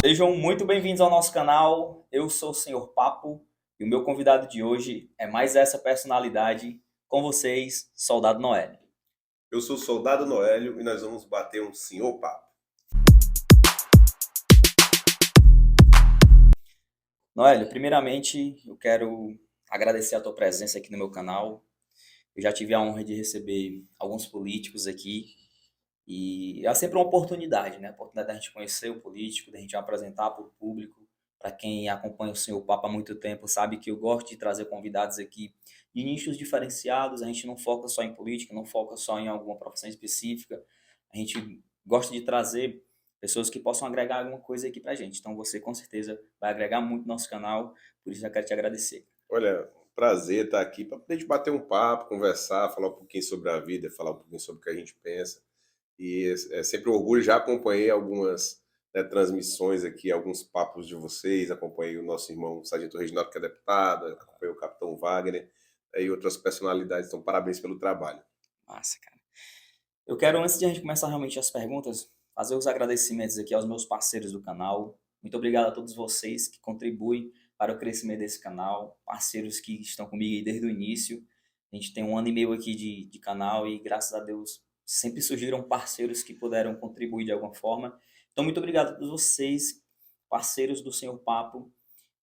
Sejam muito bem-vindos ao nosso canal. Eu sou o Senhor Papo e o meu convidado de hoje é mais essa personalidade com vocês, Soldado Noélio. Eu sou o Soldado Noélio e nós vamos bater um senhor papo. Noélio, primeiramente eu quero agradecer a tua presença aqui no meu canal. Eu já tive a honra de receber alguns políticos aqui e é sempre uma oportunidade, né? A oportunidade da gente conhecer o político, da gente apresentar para o público. Para quem acompanha o Senhor Papo há muito tempo, sabe que eu gosto de trazer convidados aqui de nichos diferenciados. A gente não foca só em política, não foca só em alguma profissão específica. A gente gosta de trazer pessoas que possam agregar alguma coisa aqui para a gente. Então você com certeza vai agregar muito no nosso canal, por isso eu quero te agradecer. Olha, prazer estar aqui para poder bater um papo, conversar, falar um pouquinho sobre a vida, falar um pouquinho sobre o que a gente pensa. E é sempre um orgulho, já acompanhei algumas transmissões aqui, alguns papos de vocês, acompanhei o nosso irmão Sargento Reginaldo, que é deputado, acompanhei o Capitão Wagner e outras personalidades, então parabéns pelo trabalho. Massa, cara. Eu quero, antes de a gente começar realmente as perguntas, fazer os agradecimentos aqui aos meus parceiros do canal. Muito obrigado a todos vocês que contribuem para o crescimento desse canal, parceiros que estão comigo aí desde o início. A gente tem 1 ano e meio aqui de canal e, graças a Deus, sempre surgiram parceiros que puderam contribuir de alguma forma. Então, muito obrigado a todos vocês, parceiros do Senhor Papo.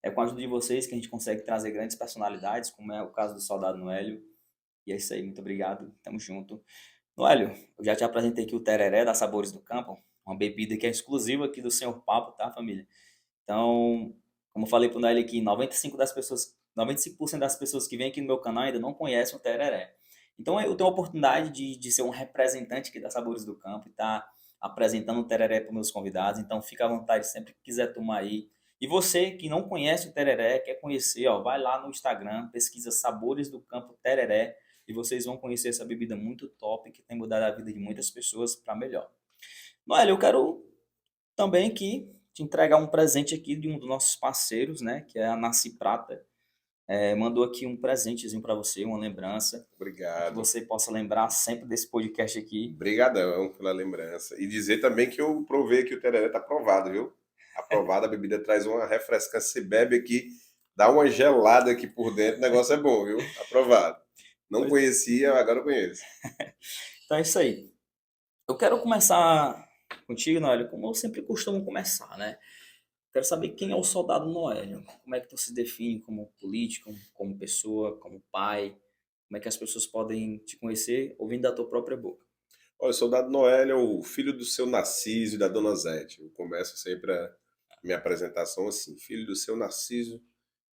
É com a ajuda de vocês que a gente consegue trazer grandes personalidades, como é o caso do Soldado Noélio. E é isso aí, muito obrigado, tamo junto. Noélio, eu já te apresentei aqui o tereré da Sabores do Campo, uma bebida que é exclusiva aqui do Senhor Papo, tá, família? Então, como eu falei pro Noélio aqui, 95% das pessoas que vêm aqui no meu canal ainda não conhecem o tereré. Então, eu tenho a oportunidade de ser um representante aqui da Sabores do Campo e estar apresentando o tereré para meus convidados. Então, fica à vontade sempre que quiser tomar aí. E você que não conhece o tereré, quer conhecer, ó, vai lá no Instagram, pesquisa Sabores do Campo Tereré e vocês vão conhecer essa bebida muito top que tem mudado a vida de muitas pessoas para melhor. Noel, eu quero também aqui te entregar um presente aqui de um dos nossos parceiros, né, que é a Nasci Prata. Mandou aqui um presentezinho para você, uma lembrança, para que Obrigado. você possa lembrar sempre desse podcast aqui. Obrigadão pela lembrança. E dizer também que eu provei que o tereré tá aprovado, viu? Aprovado, a bebida traz uma refrescância. Você bebe aqui, dá uma gelada aqui por dentro, o negócio é bom, viu? Aprovado. Não Pois- conhecia, agora eu conheço. Então é isso aí. Eu quero começar contigo, Noel, como eu sempre costumo começar, né? Quero saber quem é o Soldado Noélio. Como é que tu se define como político, como pessoa, como pai? Como é que as pessoas podem te conhecer ouvindo da tua própria boca? Olha, o Soldado Noel é o filho do seu Narciso e da Dona Zete. Eu começo sempre a minha apresentação assim: filho do seu Narciso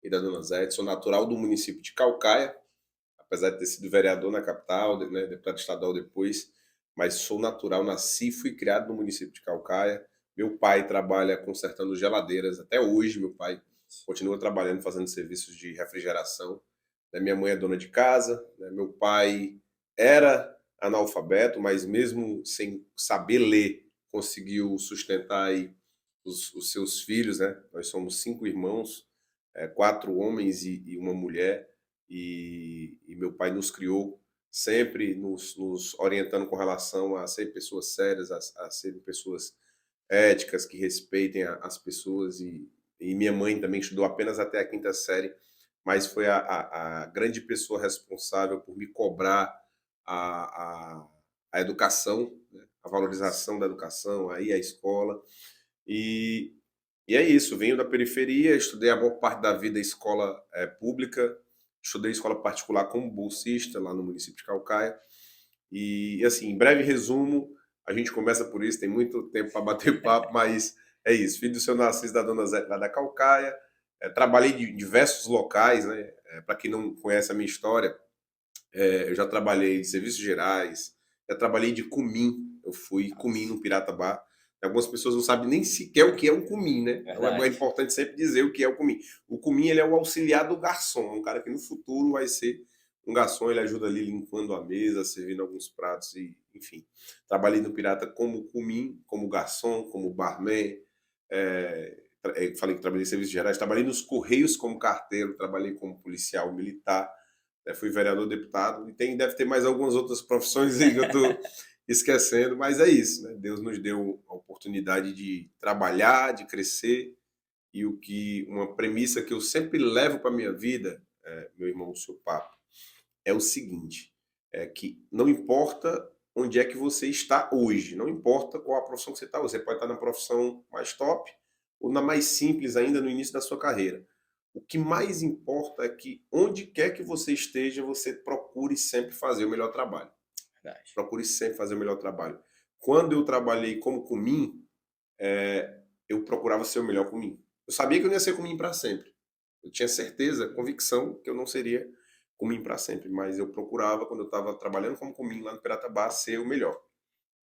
e da Dona Zete. Sou natural do município de Calcaia, apesar de ter sido vereador na capital, né, deputado estadual depois, mas sou natural, nasci e fui criado no município de Calcaia. Meu pai trabalha consertando geladeiras até hoje. Meu pai continua trabalhando, fazendo serviços de refrigeração. Né. Minha mãe é dona de casa. Né. Meu pai era analfabeto, mas mesmo sem saber ler, conseguiu sustentar aí os seus filhos. Né. Nós somos 5 irmãos, 4 homens e uma mulher, e meu pai nos criou sempre nos orientando com relação a ser pessoas sérias, a serem pessoas éticas, que respeitem as pessoas, e minha mãe também estudou apenas até a quinta série, mas foi a grande pessoa responsável por me cobrar a, a, a educação, né? A valorização da educação, aí a escola, e e é isso, venho da periferia, estudei a maior parte da vida em escola pública, estudei em escola particular como bolsista lá no município de Calcaia. E, assim, em breve resumo, a gente começa por isso, tem muito tempo para bater papo, mas é isso. Filho do seu Narciso da Dona Zé lá da Calcaia, trabalhei em diversos locais, né? Para quem não conhece a minha história, eu já trabalhei em serviços gerais, já trabalhei de cumim, eu fui cumim no Pirata Bar. Algumas pessoas não sabem nem sequer o que é um cumim, né? Então é Verdade. importante sempre dizer o que é o cumim. O cumim, ele é o auxiliar do garçom, um cara que no futuro vai ser um garçom. Ele ajuda ali limpando a mesa, servindo alguns pratos, e enfim. Trabalhei no Pirata como cumim, como garçom, como barman. Falei que trabalhei em serviços gerais, trabalhei nos Correios como carteiro, trabalhei como policial militar, fui vereador, deputado, e deve ter mais algumas outras profissões aí esquecendo, mas é isso, né? Deus nos deu a oportunidade de trabalhar, de crescer, e uma premissa que eu sempre levo para minha vida, meu irmão, o seu papo, é o seguinte, é que não importa onde é que você está hoje, não importa qual a profissão que você está hoje, você pode estar na profissão mais top ou na mais simples ainda no início da sua carreira. O que mais importa é que onde quer que você esteja, você procure sempre fazer o melhor trabalho. Verdade. Procure sempre fazer o melhor trabalho. Quando eu trabalhei como comim, eu procurava ser o melhor comim. Eu sabia que eu não ia ser comim para sempre. Eu tinha certeza, convicção que eu não seria comim para sempre, mas eu procurava, quando eu estava trabalhando como comim lá no Piratabá, ser o melhor.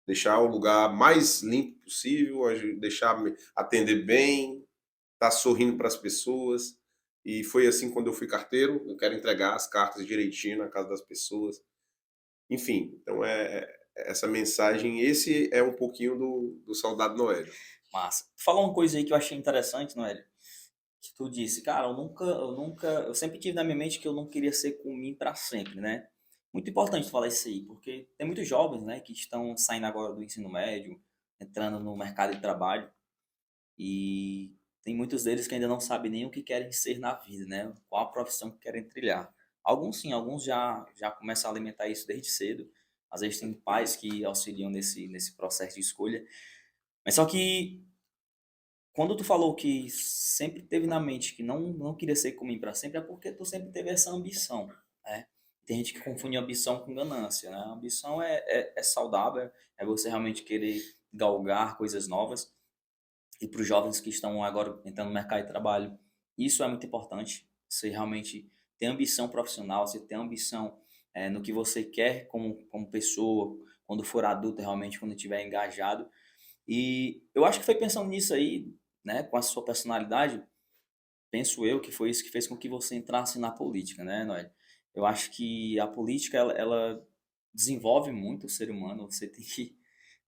Deixar o lugar mais limpo possível, deixar atender bem, estar sorrindo para as pessoas. E foi assim quando eu fui carteiro. Eu quero entregar as cartas direitinho na casa das pessoas. Enfim, então essa mensagem, esse é um pouquinho do Soldado Noélio. Massa. Tu falou uma coisa aí que eu achei interessante, Noélio, que tu disse, cara, eu sempre tive na minha mente que eu não queria ser comigo para sempre, né? Muito importante tu falar isso aí, porque tem muitos jovens, né, que estão saindo agora do ensino médio, entrando no mercado de trabalho, e tem muitos deles que ainda não sabem nem o que querem ser na vida, né? Qual a profissão que querem trilhar. Alguns sim, alguns já começam a alimentar isso desde cedo. Às vezes tem pais que auxiliam nesse processo de escolha. Mas só que quando tu falou que sempre teve na mente que não queria ser comigo para sempre, é porque tu sempre teve essa ambição, né? Tem gente que confunde ambição com ganância, né? A ambição é saudável, é você realmente querer galgar coisas novas. E para os jovens que estão agora entrando no mercado de trabalho, isso é muito importante. Você realmente ter ambição profissional, você ter ambição no que você quer como pessoa, quando for adulto, realmente, quando estiver engajado. E eu acho que foi pensando nisso aí, né, com a sua personalidade, penso eu que foi isso que fez com que você entrasse na política, né, Noé? Eu acho que a política, ela desenvolve muito o ser humano, você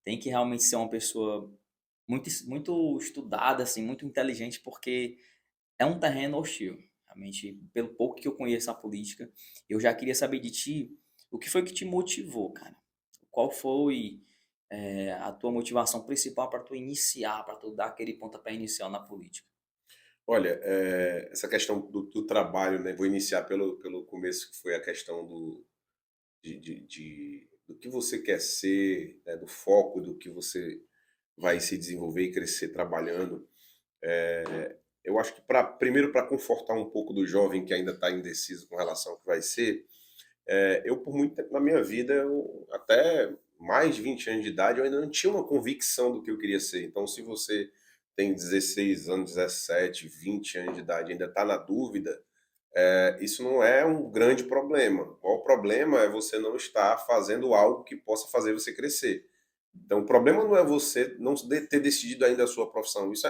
tem que realmente ser uma pessoa muito estudada, assim, muito inteligente, porque é um terreno hostil. Realmente, pelo pouco que eu conheço a política, eu já queria saber de ti, o que foi que te motivou, cara? Qual foi a tua motivação principal para tu iniciar, para tu dar aquele pontapé inicial na política? Olha, essa questão do trabalho, né? Vou iniciar pelo começo, que foi a questão do que você quer ser, né? Do foco do que você vai se desenvolver e crescer trabalhando. Eu acho que primeiro para confortar um pouco do jovem que ainda está indeciso com relação ao que vai ser, eu por muito tempo na minha vida, até mais de 20 anos de idade, eu ainda não tinha uma convicção do que eu queria ser. Então, se você tem 16 anos, 17, 20 anos de idade e ainda está na dúvida, isso não é um grande problema. O problema é você não estar fazendo algo que possa fazer você crescer. Então, o problema não é você não ter decidido ainda a sua profissão. Isso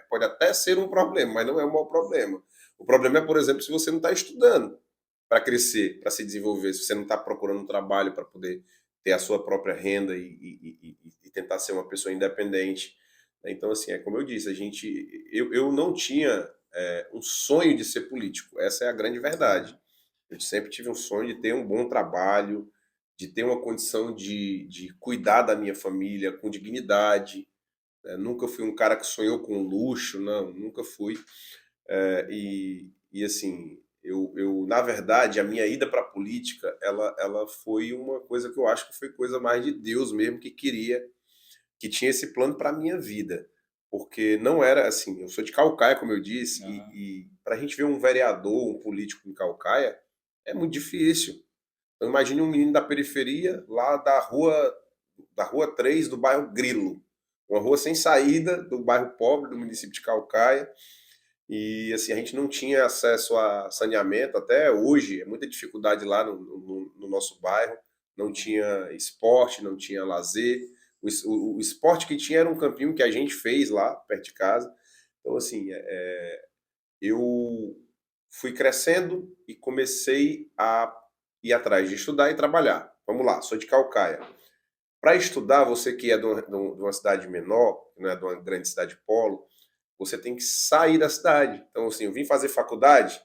pode até ser um problema, mas não é o maior problema. O problema é, por exemplo, se você não está estudando para crescer, para se desenvolver, se você não está procurando um trabalho para poder ter a sua própria renda e tentar ser uma pessoa independente. Então, assim, é como eu disse, eu não tinha um sonho de ser político. Essa é a grande verdade. Eu sempre tive um sonho de ter um bom trabalho, de ter uma condição de cuidar da minha família com dignidade. Nunca fui um cara que sonhou com luxo, não, nunca fui. Assim, na verdade, a minha ida para a política, ela foi uma coisa que eu acho que foi coisa mais de Deus mesmo, que queria, que tinha esse plano para a minha vida. Porque não era assim, eu sou de Calcaia, como eu disse, Aham. e para a gente ver um vereador, um político em Calcaia, é muito difícil. Então, imagine um menino da periferia, lá da rua 3 do bairro Grilo. Uma rua sem saída, do bairro pobre do município de Calcaia. E assim, a gente não tinha acesso a saneamento até hoje, é muita dificuldade lá no nosso bairro. Não tinha esporte, não tinha lazer. O esporte que tinha era um campinho que a gente fez lá, perto de casa. Então, assim, eu fui crescendo e comecei a ir atrás de estudar e trabalhar. Vamos lá, sou de Calcaia. Para estudar, você que é de uma cidade menor, não é de uma grande cidade polo, você tem que sair da cidade. Então, assim, eu vim fazer faculdade,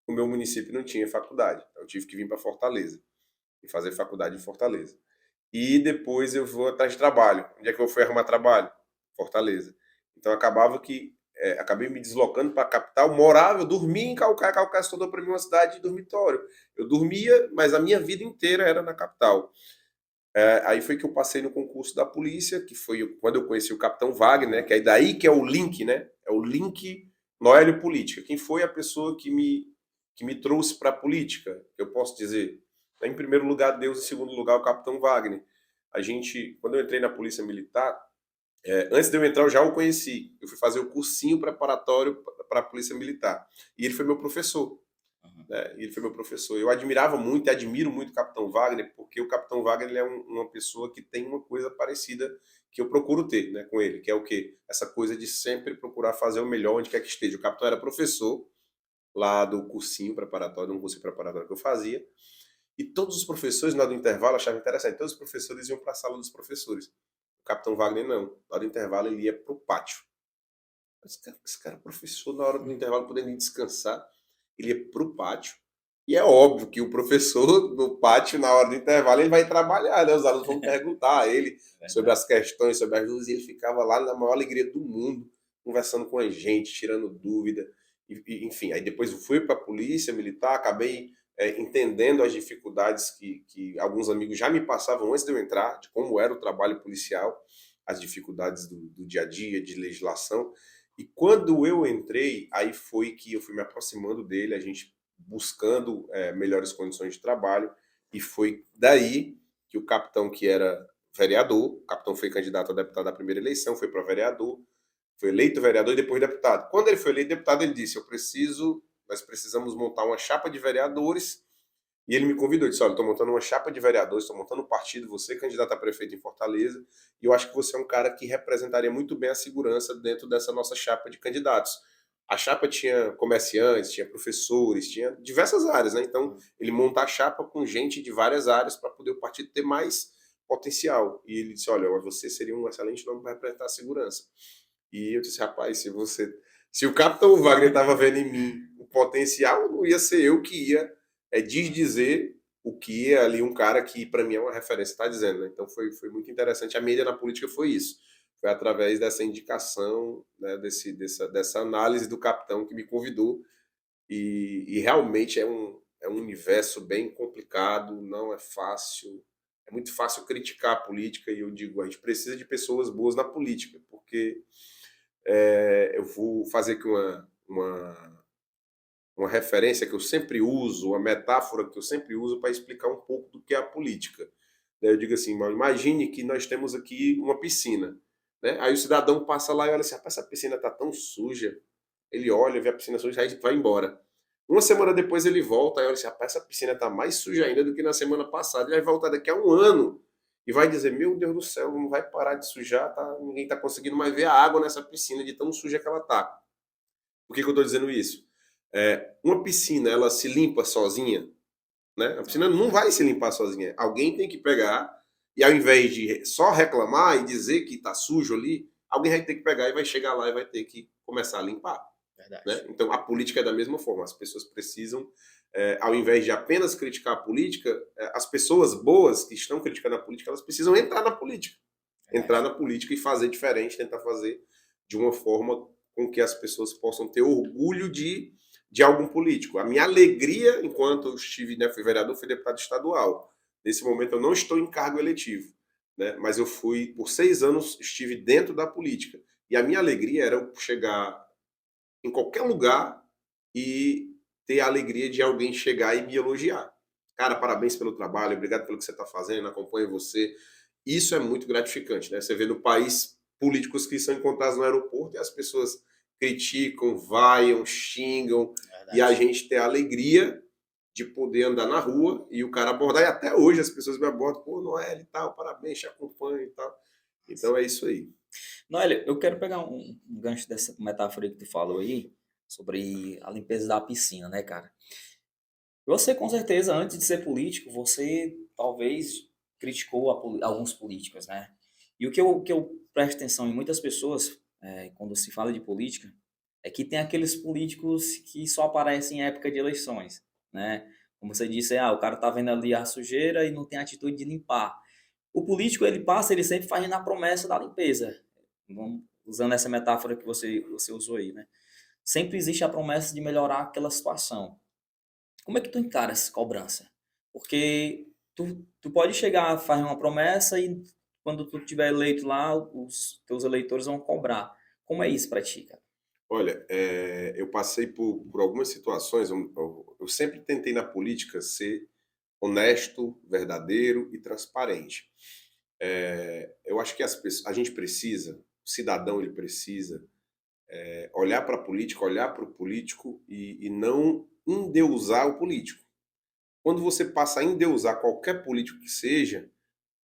o meu município não tinha faculdade. Então, eu tive que vir para Fortaleza e fazer faculdade em Fortaleza. e depois eu vou atrás de trabalho. Onde é que eu fui arrumar trabalho? Fortaleza. Então acabava que acabei me deslocando para a capital, morava, eu dormia em Calcaia, Calcaia se tornou para mim uma cidade de dormitório. Eu dormia, mas a minha vida inteira era na capital. Aí foi que eu passei no concurso da polícia, que foi quando eu conheci o Capitão Wagner, né, que é daí que é o link, né? É o link Noélio Política. Quem foi a pessoa que me trouxe para a política? Eu posso dizer, em primeiro lugar, Deus, em segundo lugar, o Capitão Wagner. A gente, quando eu entrei na Polícia Militar, antes de eu entrar, eu já o conheci. Eu fui fazer o cursinho preparatório para a Polícia Militar. E ele foi meu professor. Uhum. Né? Ele foi meu professor. Eu admirava muito e admiro muito o Capitão Wagner, porque o Capitão Wagner ele é uma pessoa que tem uma coisa parecida que eu procuro ter, né, com ele, que é o quê? Essa coisa de sempre procurar fazer o melhor onde quer que esteja. O Capitão era professor lá do cursinho preparatório, um cursinho preparatório que eu fazia, e todos os professores, na hora do intervalo, achavam interessante. Todos os professores iam para a sala dos professores. O Capitão Wagner não. Na hora do intervalo, ele ia para o pátio. Esse cara é professor, na hora do intervalo, podendo descansar, ele ia para o pátio. E é óbvio que o professor no pátio, na hora do intervalo, ele vai trabalhar, né? Os alunos vão perguntar a ele sobre Verdade. as questões, sobre as dúvidas, e ele ficava lá na maior alegria do mundo, conversando com a gente, tirando dúvida. Enfim, aí depois eu fui para a polícia militar, acabei entendendo as dificuldades que alguns amigos já me passavam antes de eu entrar, de como era o trabalho policial, as dificuldades do dia a dia, de legislação. E quando eu entrei, aí foi que eu fui me aproximando dele, a gente buscando melhores condições de trabalho, e foi daí que o capitão, que era vereador, o capitão foi candidato a deputado da primeira eleição, foi para vereador, foi eleito vereador e depois deputado. Quando ele foi eleito deputado, ele disse: nós precisamos montar uma chapa de vereadores. E ele me convidou, disse: olha, estou montando uma chapa de vereadores, estou montando um partido, você é candidato a prefeito em Fortaleza, e eu acho que você é um cara que representaria muito bem a segurança dentro dessa nossa chapa de candidatos. A chapa tinha comerciantes, tinha professores, tinha diversas áreas, né? Então, ele monta a chapa com gente de várias áreas para poder o partido ter mais potencial. E ele disse: olha, você seria um excelente nome para representar a segurança. E eu disse: rapaz, se o Capitão Wagner estava vendo em mim o potencial, não ia ser eu que ia dizer o que ali um cara que para mim é uma referência está dizendo, né? Então foi muito interessante. A mídia na política foi isso. Foi através dessa indicação, né, dessa análise do capitão que me convidou. E realmente é um universo bem complicado, não é fácil. É muito fácil criticar a política, e eu digo: a gente precisa de pessoas boas na política, porque eu vou fazer aqui uma referência que eu sempre uso, uma metáfora que eu sempre uso para explicar um pouco do que é a política. Eu digo assim: imagine que nós temos aqui uma piscina. Né? Aí o cidadão passa lá e olha assim: rapaz, essa piscina está tão suja. Ele olha, vê a piscina suja, aí vai embora. Uma semana depois ele volta e olha assim: rapaz, essa piscina está mais suja ainda do que na semana passada. Ele vai voltar daqui a um ano e vai dizer: meu Deus do céu, não vai parar de sujar, tá? Ninguém está conseguindo mais ver a água nessa piscina de tão suja que ela está. Por que eu estou dizendo isso? Uma piscina, ela se limpa sozinha, né? A piscina não vai se limpar sozinha. Alguém tem que pegar e, ao invés de só reclamar e dizer que está sujo ali, alguém vai ter que pegar e vai chegar lá e vai ter que começar a limpar. Né? Verdade. Então, a política é da mesma forma. As pessoas precisam, ao invés de apenas criticar a política, as pessoas boas que estão criticando a política, elas precisam entrar na política. Entrar Verdade. na política e fazer diferente, tentar fazer de uma forma com que as pessoas possam ter orgulho de algum político. A minha alegria, enquanto eu estive, né, fui vereador, fui deputado estadual. Nesse momento eu não estou em cargo eletivo, né, mas eu fui, por 6 anos, estive dentro da política. E a minha alegria era eu chegar em qualquer lugar e ter a alegria de alguém chegar e me elogiar. Cara, parabéns pelo trabalho, obrigado pelo que você está fazendo, acompanho você. Isso é muito gratificante, né? Você vê no país políticos que são encontrados no aeroporto e as pessoas criticam, vaiam, xingam, e a Verdade. gente tem a alegria de poder andar na rua e o cara abordar, e até hoje as pessoas me abordam: pô, Noel e tal, parabéns, te acompanho e tal. Então é isso aí. Noel, eu quero pegar um gancho dessa metáfora aí que tu falou aí, sobre a limpeza da piscina, né, cara? Você, com certeza, antes de ser político, você talvez criticou alguns políticos, né? E o que eu presto atenção em muitas pessoas, quando se fala de política, é que tem aqueles políticos que só aparecem em época de eleições, né? Como você disse, o cara tá vendo ali a sujeira e não tem atitude de limpar. O político, ele passa, ele sempre faz na promessa da limpeza. Usando essa metáfora que você usou aí, né? Sempre existe a promessa de melhorar aquela situação. Como é que tu encara essa cobrança? Porque tu pode chegar, fazer uma promessa e quando tu tiver eleito lá, os teus eleitores vão cobrar. Como é isso pra ti, cara? Olha, eu passei por algumas situações, eu sempre tentei na política ser honesto, verdadeiro e transparente. Eu acho que a gente precisa, o cidadão ele precisa olhar para a política, olhar para o político e não endeusar o político. Quando você passa a endeusar qualquer político que seja,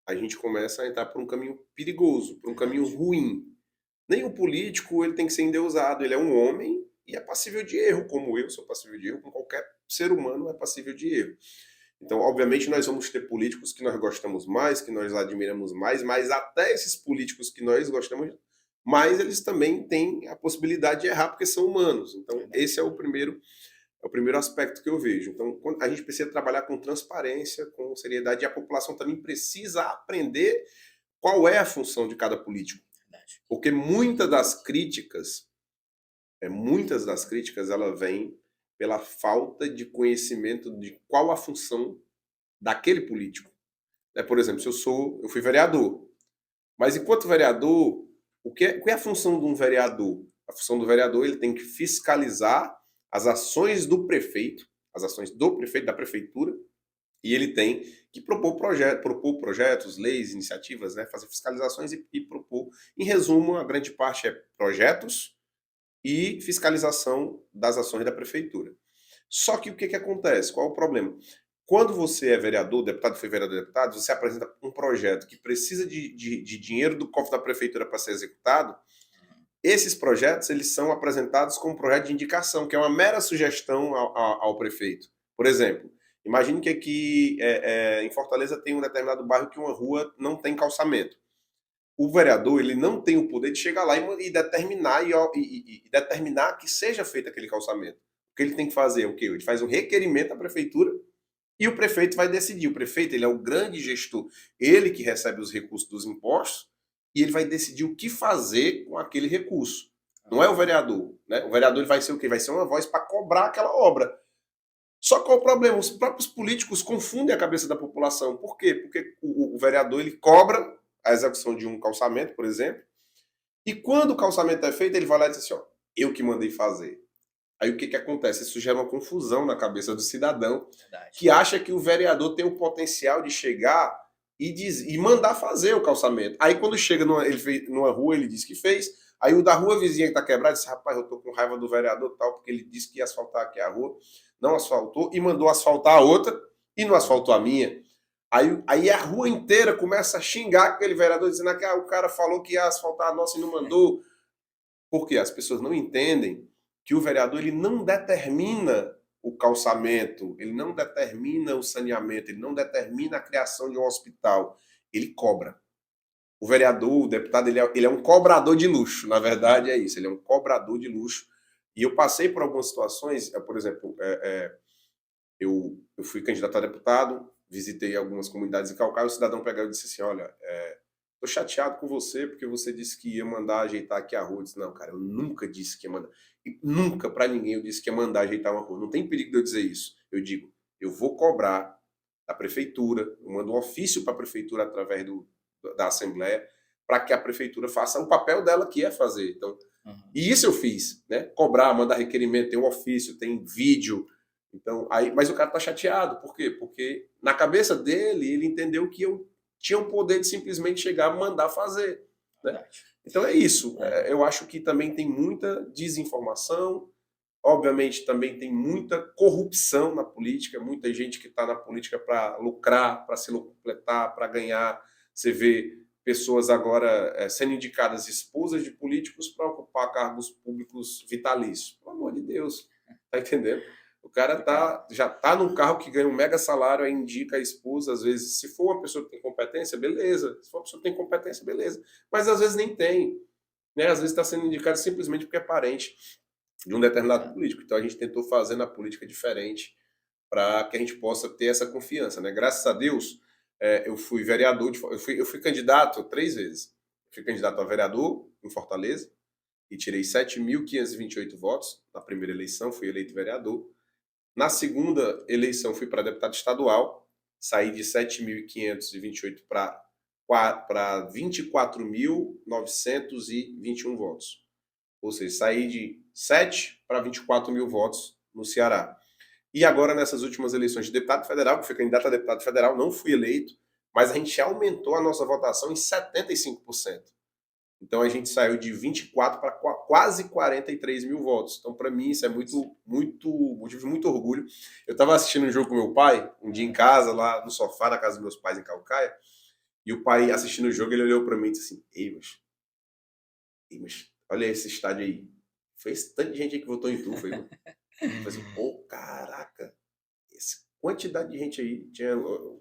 a gente começa a entrar por um caminho perigoso, por um caminho Verdade. ruim. Nem o político ele tem que ser endeusado, ele é um homem e é passível de erro, como eu sou passível de erro, como qualquer ser humano é passível de erro. Então, obviamente, nós vamos ter políticos que nós gostamos mais, que nós admiramos mais, mas até esses políticos que nós gostamos mais, eles também têm a possibilidade de errar, porque são humanos. Então, Verdade. esse é o primeiro aspecto que eu vejo. Então, a gente precisa trabalhar com transparência, com seriedade, e a população também precisa aprender qual é a função de cada político. Verdade. Porque muitas das críticas, ela vem pela falta de conhecimento de qual a função daquele político. Por exemplo, eu fui vereador, mas enquanto vereador, qual é a função de um vereador? A função do vereador, ele tem que fiscalizar as ações do prefeito, as ações do prefeito, da prefeitura, e ele tem que propor projetos, leis, iniciativas, né, fazer fiscalizações e propor. Em resumo, a grande parte é projetos e fiscalização das ações da prefeitura. Só que o que acontece? Qual é o problema? Quando você é vereador, deputado, foi vereador, deputado, você apresenta um projeto que precisa de dinheiro do cofre da prefeitura para ser executado. Esses projetos eles são apresentados como projeto de indicação, que é uma mera sugestão ao prefeito. Por exemplo, imagine que aqui em Fortaleza tem um determinado bairro que uma rua não tem calçamento. O vereador ele não tem o poder de chegar lá e determinar e determinar que seja feito aquele calçamento. O que ele tem que fazer é o quê? Ele faz um requerimento à prefeitura e o prefeito vai decidir. O prefeito ele é o grande gestor, ele que recebe os recursos dos impostos e ele vai decidir o que fazer com aquele recurso. Não é o vereador, né? O vereador ele vai ser o quê? Vai ser uma voz para cobrar aquela obra. Só qual é o problema? Os próprios políticos confundem a cabeça da população. Por quê? Porque o vereador ele cobra a execução de um calçamento, por exemplo, e quando o calçamento é feito, ele vai lá e diz assim, ó, eu que mandei fazer. Aí o que acontece? Isso gera uma confusão na cabeça do cidadão Verdade. que acha que o vereador tem o potencial de chegar e mandar fazer o calçamento. Aí quando chega numa rua, ele diz que fez, aí o da rua vizinha que está quebrada diz, rapaz, eu tô com raiva do vereador tal, porque ele disse que ia asfaltar aqui a rua, não asfaltou e mandou asfaltar a outra e não asfaltou a minha. Aí a rua inteira começa a xingar aquele vereador, dizendo que o cara falou que ia asfaltar a nossa e não mandou. Porque as pessoas não entendem que o vereador ele não determina o calçamento, ele não determina o saneamento, ele não determina a criação de um hospital, ele cobra. O vereador, o deputado, ele é um cobrador de luxo, na verdade é isso, ele é um cobrador de luxo. E eu passei por algumas situações, por exemplo, eu fui candidato a deputado, visitei algumas comunidades em Calcaia, o cidadão pegou e disse assim, olha, tô chateado com você porque você disse que ia mandar ajeitar aqui a rua. Eu disse, não, cara, eu nunca disse que ia mandar. E nunca para ninguém eu disse que ia mandar ajeitar uma rua. Não tem perigo de eu dizer isso. Eu digo, eu vou cobrar da prefeitura, eu mando um ofício para a prefeitura através da Assembleia, para que a prefeitura faça o papel dela que é fazer. Então, e isso eu fiz, né? Cobrar, mandar requerimento, tem um ofício, tem vídeo. Então, mas o cara tá chateado. Por quê? Porque na cabeça dele, ele entendeu que eu tinha o poder de simplesmente chegar e mandar fazer. Né? Verdade. Então é isso. É, Eu acho que também tem muita desinformação, obviamente também tem muita corrupção na política, muita gente que está na política para lucrar, para se completar, para ganhar. Você vê pessoas agora sendo indicadas esposas de políticos para ocupar cargos públicos vitalícios. Pelo amor de Deus, tá entendendo? O cara complicado. já tá num carro que ganha um mega salário, aí indica a esposa, às vezes, se for uma pessoa que tem competência, beleza. Se for uma pessoa que tem competência, beleza. Mas às vezes nem tem. Né? Às vezes está sendo indicado simplesmente porque é parente de um determinado Complicado. político. Então a gente tentou fazer na política diferente para que a gente possa ter essa confiança. Né? Graças a Deus, eu fui vereador, eu fui candidato 3 vezes. Fui candidato a vereador em Fortaleza e tirei 7.528 votos. Na primeira eleição fui eleito vereador. Na segunda eleição fui para deputado estadual, saí de 7.528 para 24.921 votos. Ou seja, saí de 7 para 24 mil votos no Ceará. E agora, nessas últimas eleições de deputado federal, que fui candidato a deputado federal, não fui eleito, mas a gente aumentou a nossa votação em 75%. Então a gente saiu de 24 para quase 43 mil votos. Então, para mim, isso é motivo de muito orgulho. Eu estava assistindo um jogo com meu pai, um dia em casa, lá no sofá da casa dos meus pais em Calcaia, e o pai assistindo o jogo, ele olhou para mim e disse assim: mas olha esse estádio aí. Foi esse tanto de gente aí que votou em tu, foi. Eu falei assim, pô, caraca, essa quantidade de gente aí.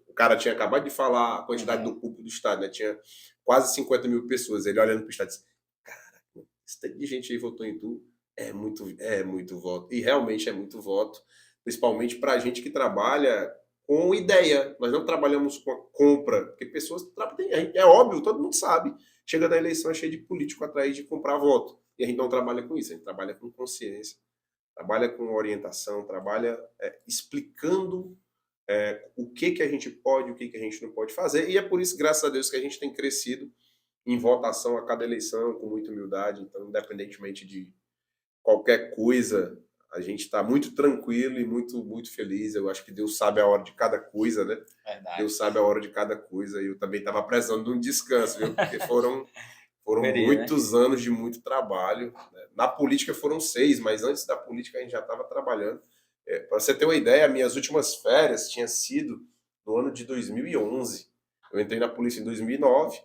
O cara tinha acabado de falar a quantidade do público do estádio, né? Tinha quase 50 mil pessoas. Ele olhando pro estádio disse: caraca, esse tanto de gente aí votou em tu. É muito voto. E realmente é muito voto. Principalmente pra gente que trabalha com ideia. Nós não trabalhamos com a compra. Porque pessoas. É óbvio, todo mundo sabe. Chega da eleição é cheio de político atrás de comprar voto. E a gente não trabalha com isso, a gente trabalha com consciência, trabalha com orientação, trabalha explicando o que a gente pode, o que a gente não pode fazer. E é por isso, graças a Deus, que a gente tem crescido em votação a cada eleição, com muita humildade. Então, independentemente de qualquer coisa, a gente está muito tranquilo e muito, muito feliz. Eu acho que Deus sabe a hora de cada coisa, né? Verdade. Deus sabe a hora de cada coisa. E eu também estava precisando de um descanso, viu? Porque foram Correria, né? muitos anos de muito trabalho, né? Na política foram 6, mas antes da política a gente já estava trabalhando. Para você ter uma ideia, minhas últimas férias tinham sido no ano de 2011. Eu entrei na polícia em 2009,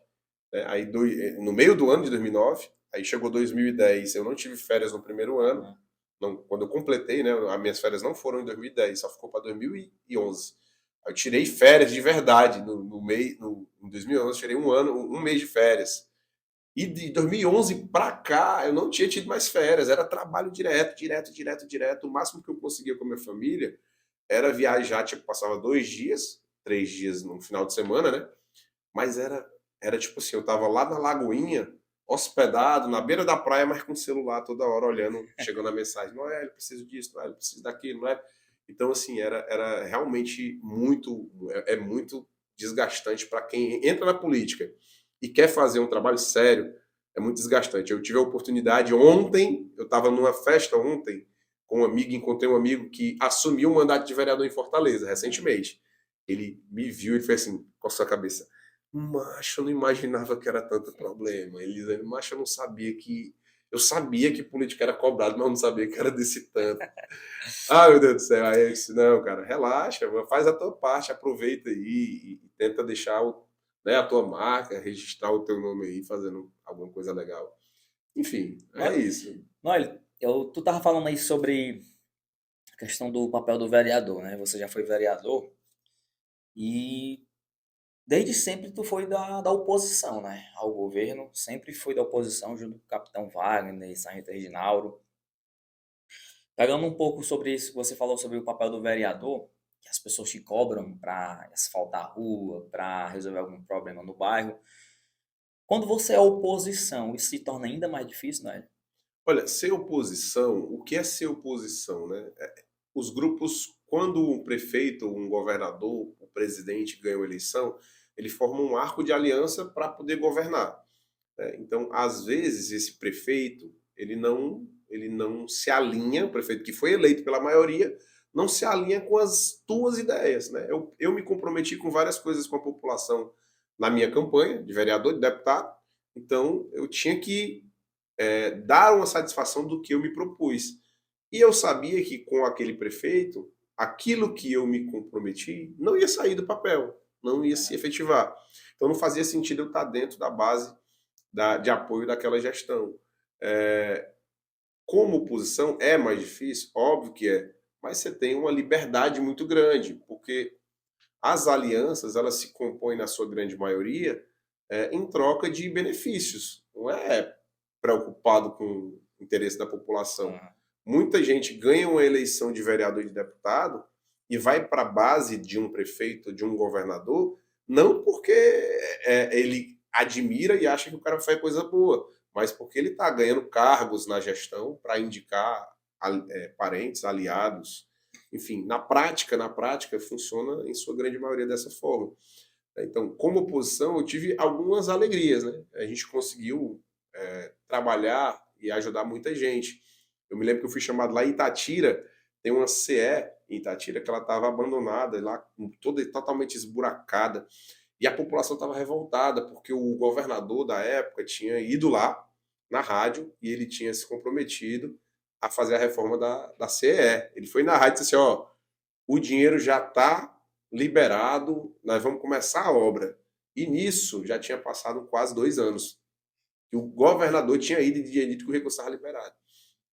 né? Aí no meio do ano de 2009, aí chegou 2010, eu não tive férias no primeiro ano. Não, quando eu completei, né, as minhas férias não foram em 2010, só ficou para 2011. Aí eu tirei férias de verdade em 2011, tirei um mês de férias. E de 2011 para cá, eu não tinha tido mais férias, era trabalho direto, direto, direto, direto. O máximo que eu conseguia com a minha família era viajar, tipo, passava 2 dias, 3 dias no final de semana, né? Mas era tipo assim, eu tava lá na Lagoinha, hospedado, na beira da praia, mas com o celular toda hora olhando, chegando a mensagem: Noel, preciso disso, Noel, preciso daquilo, Noel. Então, assim, era realmente muito desgastante para quem entra na política e quer fazer um trabalho sério. É muito desgastante. Eu tive a oportunidade ontem, eu estava numa festa ontem com um amigo, encontrei um amigo que assumiu o mandato de vereador em Fortaleza recentemente. Ele me viu e fez assim, com a sua cabeça: Macho, eu não imaginava que era tanto problema. Ele dizendo: Macho, eu não sabia que. Eu sabia que política era cobrado, mas eu não sabia que era desse tanto. Ah, meu Deus do céu. Aí eu disse: Não, cara, relaxa, faz a tua parte, aproveita aí e tenta deixar né, a tua marca, registrar o teu nome aí, fazendo alguma coisa legal. Enfim, é isso. Noel, tu tava falando aí sobre a questão do papel do vereador, né? Você já foi vereador e desde sempre tu foi da oposição, né? Ao governo, sempre foi da oposição junto com o Capitão Wagner e Sargento Reginaldo. Pegando um pouco sobre isso que você falou sobre o papel do vereador, que as pessoas te cobram para asfaltar a rua, para resolver algum problema no bairro. Quando você é oposição, isso se torna ainda mais difícil, né? Olha, ser oposição, o que é ser oposição, né? Os grupos, quando um prefeito, um governador, o presidente ganha uma eleição, ele forma um arco de aliança para poder governar, né? Então, às vezes, esse prefeito, ele não se alinha, o prefeito que foi eleito pela maioria, não se alinha com as tuas ideias, né? Eu me comprometi com várias coisas com a população na minha campanha de vereador, de deputado, então eu tinha que dar uma satisfação do que eu me propus. E eu sabia que com aquele prefeito, aquilo que eu me comprometi não ia sair do papel, não ia se efetivar. Então não fazia sentido eu estar dentro da base de apoio daquela gestão. É, como oposição é mais difícil, óbvio que é, mas você tem uma liberdade muito grande, porque as alianças elas se compõem na sua grande maioria em troca de benefícios. Não é preocupado com o interesse da população. Ah, Muita gente ganha uma eleição de vereador e de deputado e vai para a base de um prefeito, de um governador, não porque ele admira e acha que o cara faz coisa boa, mas porque ele está ganhando cargos na gestão para indicar parentes, aliados, enfim, na prática funciona em sua grande maioria dessa forma. Então, como oposição, eu tive algumas alegrias, né? A gente conseguiu trabalhar e ajudar muita gente. Eu me lembro que eu fui chamado lá em Itatira, tem uma CE em Itatira que ela estava abandonada, lá toda totalmente esburacada, e a população estava revoltada porque o governador da época tinha ido lá na rádio e ele tinha se comprometido a fazer a reforma da CE. Ele foi na rádio e disse assim, ó, o dinheiro já está liberado, nós vamos começar a obra. E nisso já tinha passado quase 2 anos. E o governador tinha ido e tinha dito que o recurso estava liberado.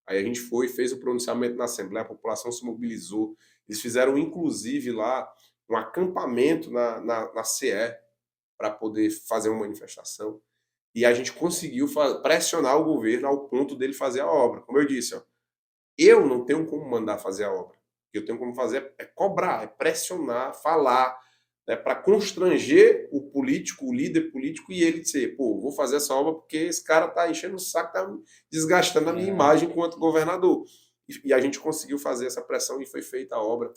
Aí a gente foi, fez o pronunciamento na Assembleia, a população se mobilizou. Eles fizeram, inclusive, lá um acampamento na CE para poder fazer uma manifestação. E a gente conseguiu pressionar o governo ao ponto dele fazer a obra. Como eu disse, ó, eu não tenho como mandar fazer a obra. O que eu tenho como fazer é cobrar, é pressionar, falar, né, para constranger o político, o líder político, e ele dizer, pô, vou fazer essa obra porque esse cara tá enchendo o saco, tá desgastando a minha É, imagem enquanto governador. E a gente conseguiu fazer essa pressão e foi feita a obra.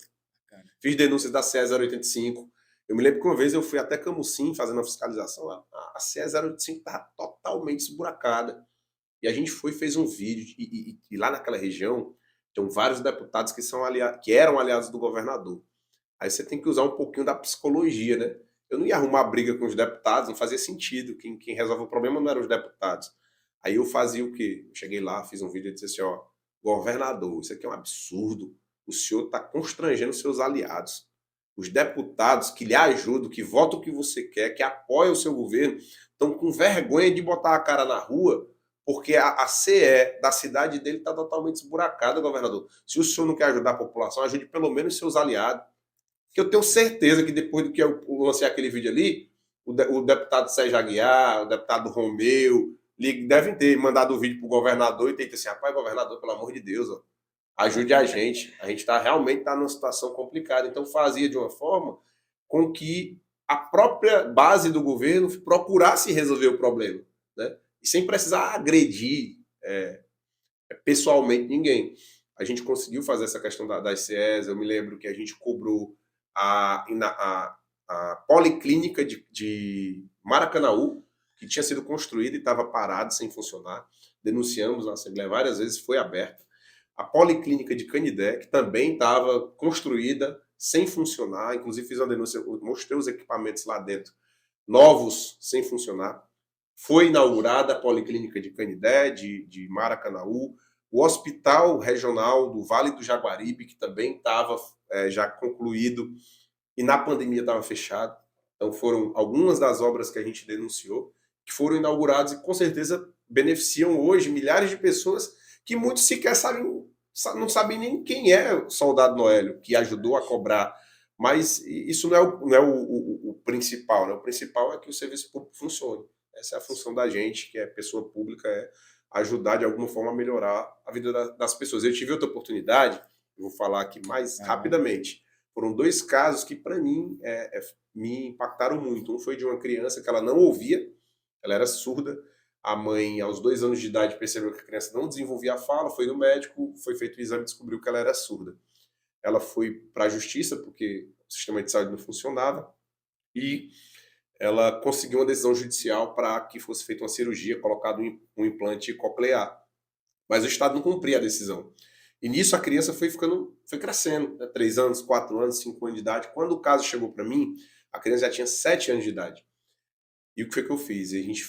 cara. Fiz denúncias da CE 085. Eu me lembro que uma vez eu fui até Camusim fazendo a fiscalização. A CE 085 estava totalmente esburacada. E a gente foi e fez um vídeo. E lá naquela região, tinham vários deputados que eram aliados do governador. Aí você tem que usar um pouquinho da psicologia, né? Eu não ia arrumar briga com os deputados, não fazia sentido. Quem resolve o problema não eram os deputados. Aí eu fazia o quê? Eu cheguei lá, fiz um vídeo e disse assim, ó, governador, isso aqui é um absurdo. O senhor está constrangendo seus aliados. Os deputados que lhe ajudam, que votam o que você quer, que apoiam o seu governo, estão com vergonha de botar a cara na rua porque a CE da cidade dele está totalmente esburacada, governador. Se o senhor não quer ajudar a população, ajude pelo menos seus aliados. Que eu tenho certeza que depois do que eu lancei aquele vídeo ali, o deputado Sérgio Aguiar, o deputado Romeu, devem ter mandado o vídeo para o governador e ter dito assim, rapaz, governador, pelo amor de Deus, ó, ajude a gente. A gente realmente está numa situação complicada. Então fazia de uma forma com que a própria base do governo procurasse resolver o problema, né? E sem precisar agredir pessoalmente ninguém. A gente conseguiu fazer essa questão das CEs. Eu me lembro que a gente cobrou a policlínica de Maracanaú, que tinha sido construída e estava parada, sem funcionar. Denunciamos na Assembleia várias vezes, foi aberta. A policlínica de Canidé, que também estava construída, sem funcionar. Inclusive fiz uma denúncia, mostrei os equipamentos lá dentro, novos, sem funcionar. Foi inaugurada a Policlínica de Canidé, de Maracanaú, o Hospital Regional do Vale do Jaguaribe, que também estava já concluído e na pandemia estava fechado. Então foram algumas das obras que a gente denunciou, que foram inauguradas e com certeza beneficiam hoje milhares de pessoas que muitos sequer não sabem nem quem é o Soldado Noélio, que ajudou a cobrar. Mas isso não é o principal, né? O principal é que o serviço público funcione. Essa é a função da gente, que é pessoa pública, é ajudar de alguma forma a melhorar a vida das pessoas. Eu tive outra oportunidade, eu vou falar aqui mais rapidamente. Foram 2 casos que, para mim, me impactaram muito. Um foi de uma criança que ela não ouvia, ela era surda. A mãe, aos 2 anos de idade, percebeu que a criança não desenvolvia a fala, foi no médico, foi feito o exame e descobriu que ela era surda. Ela foi para a justiça, porque o sistema de saúde não funcionava, e ela conseguiu uma decisão judicial para que fosse feita uma cirurgia, colocado um implante coclear. Mas o Estado não cumpria a decisão. E nisso a criança foi crescendo, né? 3 anos, 4 anos, 5 anos de idade. Quando o caso chegou para mim, a criança já tinha 7 anos de idade. E o que foi que eu fiz? A gente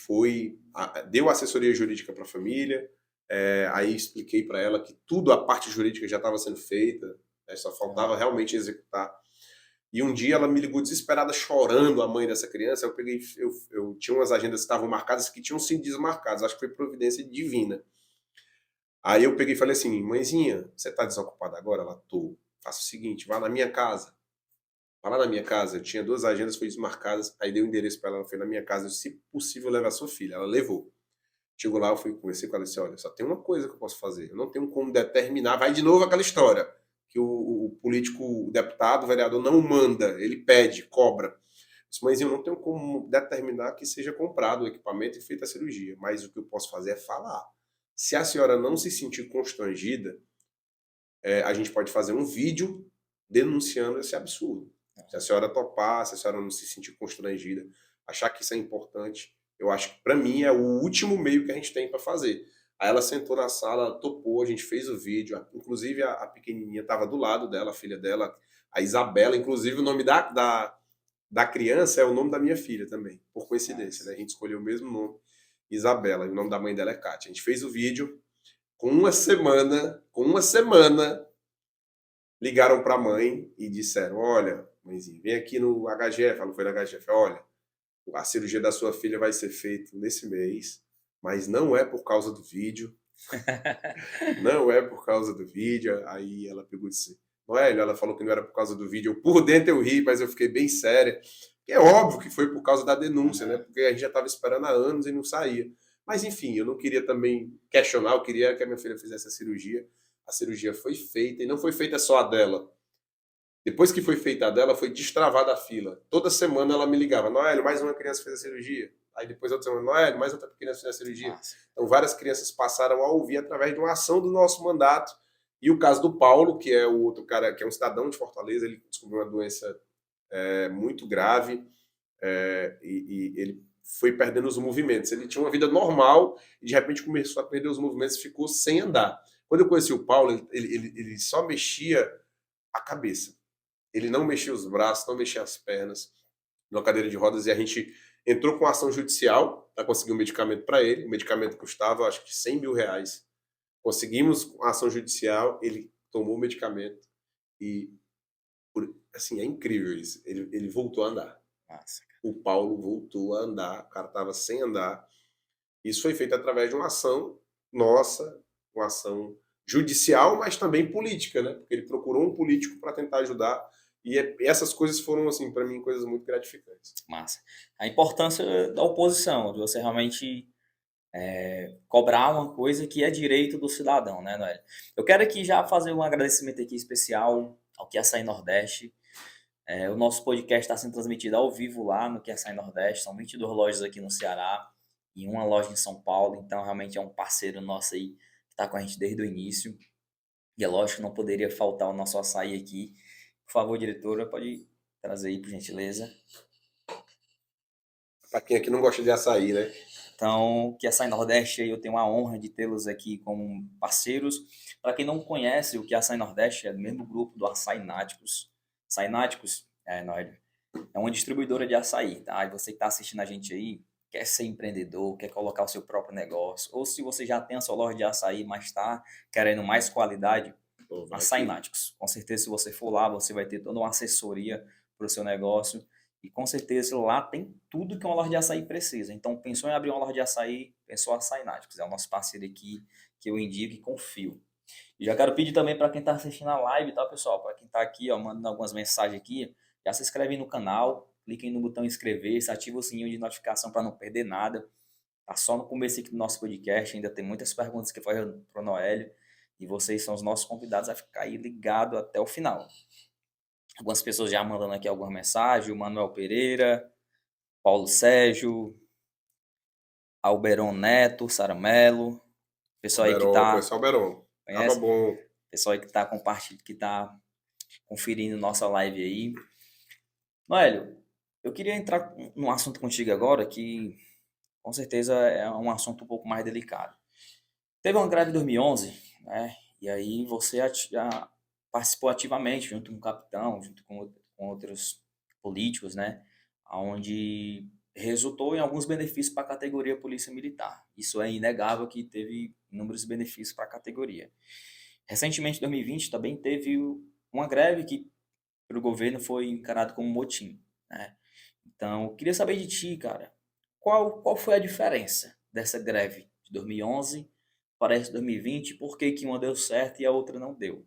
deu assessoria jurídica para a família, aí expliquei para ela que tudo, a parte jurídica já estava sendo feita, né? Só faltava realmente executar. E um dia ela me ligou desesperada, chorando, a mãe dessa criança. Eu tinha umas agendas que estavam marcadas que tinham sido desmarcadas. Acho que foi providência divina. Aí eu peguei e falei assim, mãezinha, você está desocupada agora? Ela, tô. Faça o seguinte, vá na minha casa. Vai lá na minha casa. Eu tinha 2 agendas, foi desmarcadas. Aí dei o endereço para ela, ela foi na minha casa. Se possível, levar a sua filha. Ela levou. Chegou lá, conversei com ela e disse, olha, só tem uma coisa que eu posso fazer. Eu não tenho como determinar. Vai de novo aquela história que o político, o deputado, o vereador não manda, ele pede, cobra. Disse, mãezinha, eu não tenho como determinar que seja comprado o equipamento e feita a cirurgia, mas o que eu posso fazer é falar. Se a senhora não se sentir constrangida, a gente pode fazer um vídeo denunciando esse absurdo. Se a senhora topar, se a senhora não se sentir constrangida, achar que isso é importante, eu acho que para mim é o último meio que a gente tem para fazer. Aí ela sentou na sala, topou, a gente fez o vídeo, inclusive a pequenininha estava do lado dela, a filha dela, a Isabela, inclusive o nome da criança é o nome da minha filha também, por coincidência, né? A gente escolheu o mesmo nome, Isabela, e o nome da mãe dela é Kátia. A gente fez o vídeo, com uma semana, ligaram para a mãe e disseram, olha, mãezinha, vem aqui no HGF, ela não foi no HGF, olha, a cirurgia da sua filha vai ser feita nesse mês, mas não é por causa do vídeo, não é por causa do vídeo. Aí ela pegou e disse, Noélio, ela falou que não era por causa do vídeo, por dentro eu ri, mas eu fiquei bem séria. É óbvio que foi por causa da denúncia, né? Porque a gente já estava esperando há anos e não saía. Mas enfim, eu não queria também questionar, eu queria que a minha filha fizesse a cirurgia. A cirurgia foi feita, e não foi feita só a dela. Depois que foi feita a dela, foi destravada a fila. Toda semana ela me ligava, Noélio, mais uma criança fez a cirurgia. Aí depois outra semana, Noélio, mais outra criança fez a cirurgia. Massa. Então várias crianças passaram a ouvir através de uma ação do nosso mandato. E o caso do Paulo, que é o outro cara, que é um cidadão de Fortaleza, ele descobriu uma doença muito grave e ele foi perdendo os movimentos. Ele tinha uma vida normal e de repente começou a perder os movimentos e ficou sem andar. Quando eu conheci o Paulo, ele só mexia a cabeça. Ele não mexia os braços, não mexia as pernas numa cadeira de rodas e a gente entrou com ação judicial para conseguir um medicamento para ele. O medicamento custava, acho que 100 mil reais. Conseguimos a ação judicial, ele tomou o medicamento e, assim, é incrível isso. Ele voltou a andar. Massa. O Paulo voltou a andar, o cara estava sem andar. Isso foi feito através de uma ação nossa, uma ação judicial, mas também política, né? Porque ele procurou um político para tentar ajudar. E essas coisas foram, assim, para mim, coisas muito gratificantes. Massa. A importância da oposição, de você realmente cobrar uma coisa que é direito do cidadão, né, Noélio? Eu quero aqui já fazer um agradecimento aqui especial ao Que Açaí Nordeste. O nosso podcast está sendo transmitido ao vivo lá no Que Açaí Nordeste. São 22 lojas aqui no Ceará e uma loja em São Paulo. Então, realmente é um parceiro nosso aí que está com a gente desde o início. E é lógico que não poderia faltar o nosso açaí aqui. Por favor, diretora, pode trazer aí, por gentileza. Para quem aqui não gosta de açaí, né? Então, Que Açaí Nordeste, eu tenho a honra de tê-los aqui como parceiros. Para quem não conhece, o Que Açaí Nordeste é do mesmo grupo do Açaí Náticos. Açaí Náticos, Noélio, é uma distribuidora de açaí, tá? E você que está assistindo a gente aí, quer ser empreendedor, quer colocar o seu próprio negócio, ou se você já tem a sua loja de açaí, mas está querendo mais qualidade, Açaí Náticos. Com certeza, se você for lá, você vai ter toda uma assessoria para o seu negócio. E com certeza lá tem tudo que uma loja de açaí precisa. Então, pensou em abrir uma loja de açaí, pensou Açaí Náticos. É o nosso parceiro aqui que eu indico e confio. E já quero pedir também para quem está assistindo a live, tá, pessoal? Para quem está aqui, ó, mandando algumas mensagens aqui, já se inscreve no canal, cliquem no botão inscrever-se, ativa o sininho de notificação para não perder nada. Tá só no começo aqui do nosso podcast, ainda tem muitas perguntas que eu faço para o Noélio. E vocês são os nossos convidados a ficar aí ligado até o final. Algumas pessoas já mandando aqui algumas mensagens, o Manuel Pereira, Paulo Sérgio, Alberon Neto, Saramelo, pessoal aí que Alberon, tá, conhece o Alberon. Tava conhece? bom. Pessoal aí que tá compartilhando, que tá conferindo nossa live aí. Noélio, eu queria entrar num assunto contigo agora que com certeza é um assunto um pouco mais delicado. Teve uma greve em 2011, né? E aí você já participou ativamente junto com o capitão, junto com outros políticos, né? Onde resultou em alguns benefícios para a categoria Polícia Militar. Isso é inegável que teve inúmeros benefícios para a categoria. Recentemente, em 2020, também teve uma greve que, pelo governo, foi encarado como motim, né? Então, eu queria saber de ti, cara, qual foi a diferença dessa greve de 2011 para essa de 2020? Por que que uma deu certo e a outra não deu?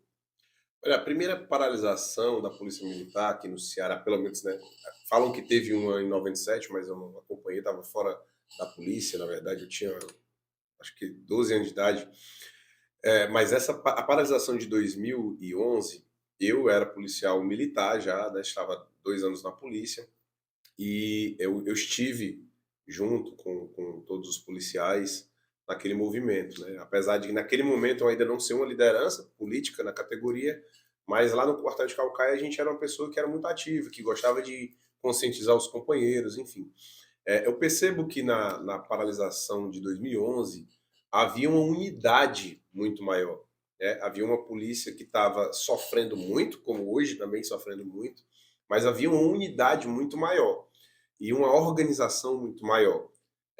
Olha, a primeira paralisação da Polícia Militar aqui no Ceará, pelo menos, né? Falam que teve uma em 97, mas eu não acompanhei, estava fora da polícia, na verdade, eu tinha acho que 12 anos de idade. Mas a paralisação de 2011, eu era policial militar já, né, estava 2 anos na polícia, E eu estive junto com todos os policiais naquele movimento, né? Apesar de naquele momento eu ainda não ser uma liderança política na categoria, mas lá no Quartel de Caucaia a gente era uma pessoa que era muito ativa, que gostava de conscientizar os companheiros, enfim. Eu percebo que na paralisação de 2011 havia uma unidade muito maior, né? Havia uma polícia que estava sofrendo muito, como hoje também sofrendo muito, mas havia uma unidade muito maior e uma organização muito maior.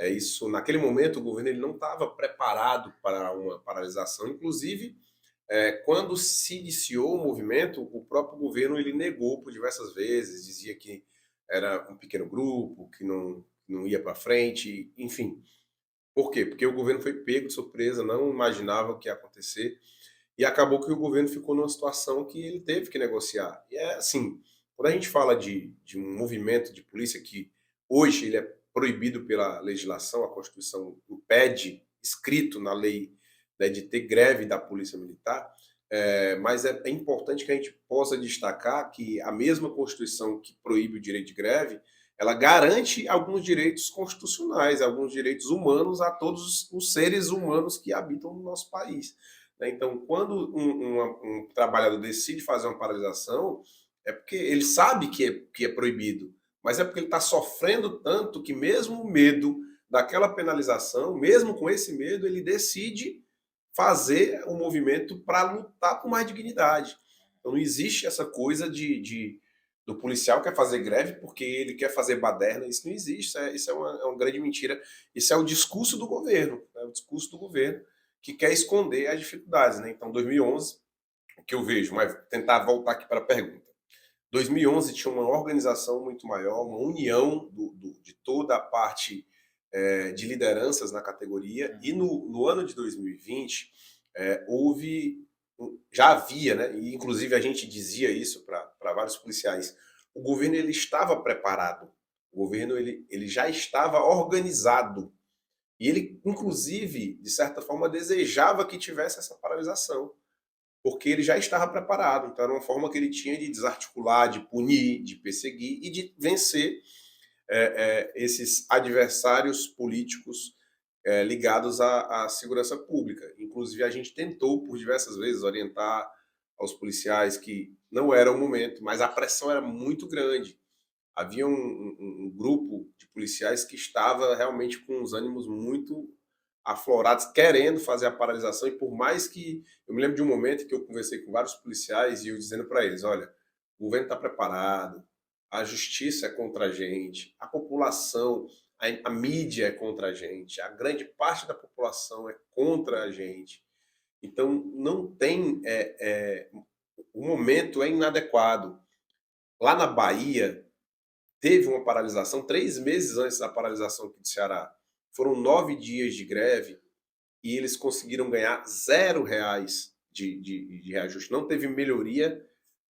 Isso, naquele momento, o governo ele não estava preparado para uma paralisação. Inclusive, quando se iniciou o movimento, o próprio governo ele negou por diversas vezes, dizia que era um pequeno grupo, que não ia para frente, enfim. Por quê? Porque o governo foi pego de surpresa, não imaginava o que ia acontecer, e acabou que o governo ficou numa situação que ele teve que negociar. E é assim, quando a gente fala de um movimento de polícia que hoje ele é proibido pela legislação, a Constituição impede, escrito na lei, né, de ter greve da Polícia Militar, mas é importante que a gente possa destacar que a mesma Constituição que proíbe o direito de greve, ela garante alguns direitos constitucionais, alguns direitos humanos a todos os seres humanos que habitam no nosso país, né? Então, quando um trabalhador decide fazer uma paralisação, é porque ele sabe que é proibido, mas é porque ele está sofrendo tanto que, mesmo o medo daquela penalização, mesmo com esse medo, ele decide fazer um movimento para lutar por mais dignidade. Então, não existe essa coisa do policial quer fazer greve porque ele quer fazer baderna. Isso não existe. Isso é uma grande mentira. Isso é o discurso do governo, né? O discurso do governo que quer esconder as dificuldades, né? Então, 2011, o que eu vejo, mas tentar voltar aqui para a pergunta. 2011 tinha uma organização muito maior, uma união de toda a parte de lideranças na categoria, e no ano de 2020 houve, já havia, né, e inclusive a gente dizia isso para vários policiais, o governo ele estava preparado, o governo ele já estava organizado, e ele, inclusive, de certa forma, desejava que tivesse essa paralisação, porque ele já estava preparado. Então, era uma forma que ele tinha de desarticular, de punir, de perseguir e de vencer esses adversários políticos ligados à segurança pública. Inclusive, a gente tentou, por diversas vezes, orientar aos policiais que não era o momento, mas a pressão era muito grande. Havia um grupo de policiais que estava realmente com os ânimos muito aflorados, querendo fazer a paralisação, e por mais que... Eu me lembro de um momento que eu conversei com vários policiais e eu dizendo para eles, olha, o governo está preparado, a justiça é contra a gente, a população, a mídia é contra a gente, a grande parte da população é contra a gente. Então, não tem... o momento é inadequado. Lá na Bahia, teve uma paralisação 3 meses antes da paralisação aqui do Ceará. Foram 9 dias de greve e eles conseguiram ganhar R$ 0 de reajuste. Não teve melhoria,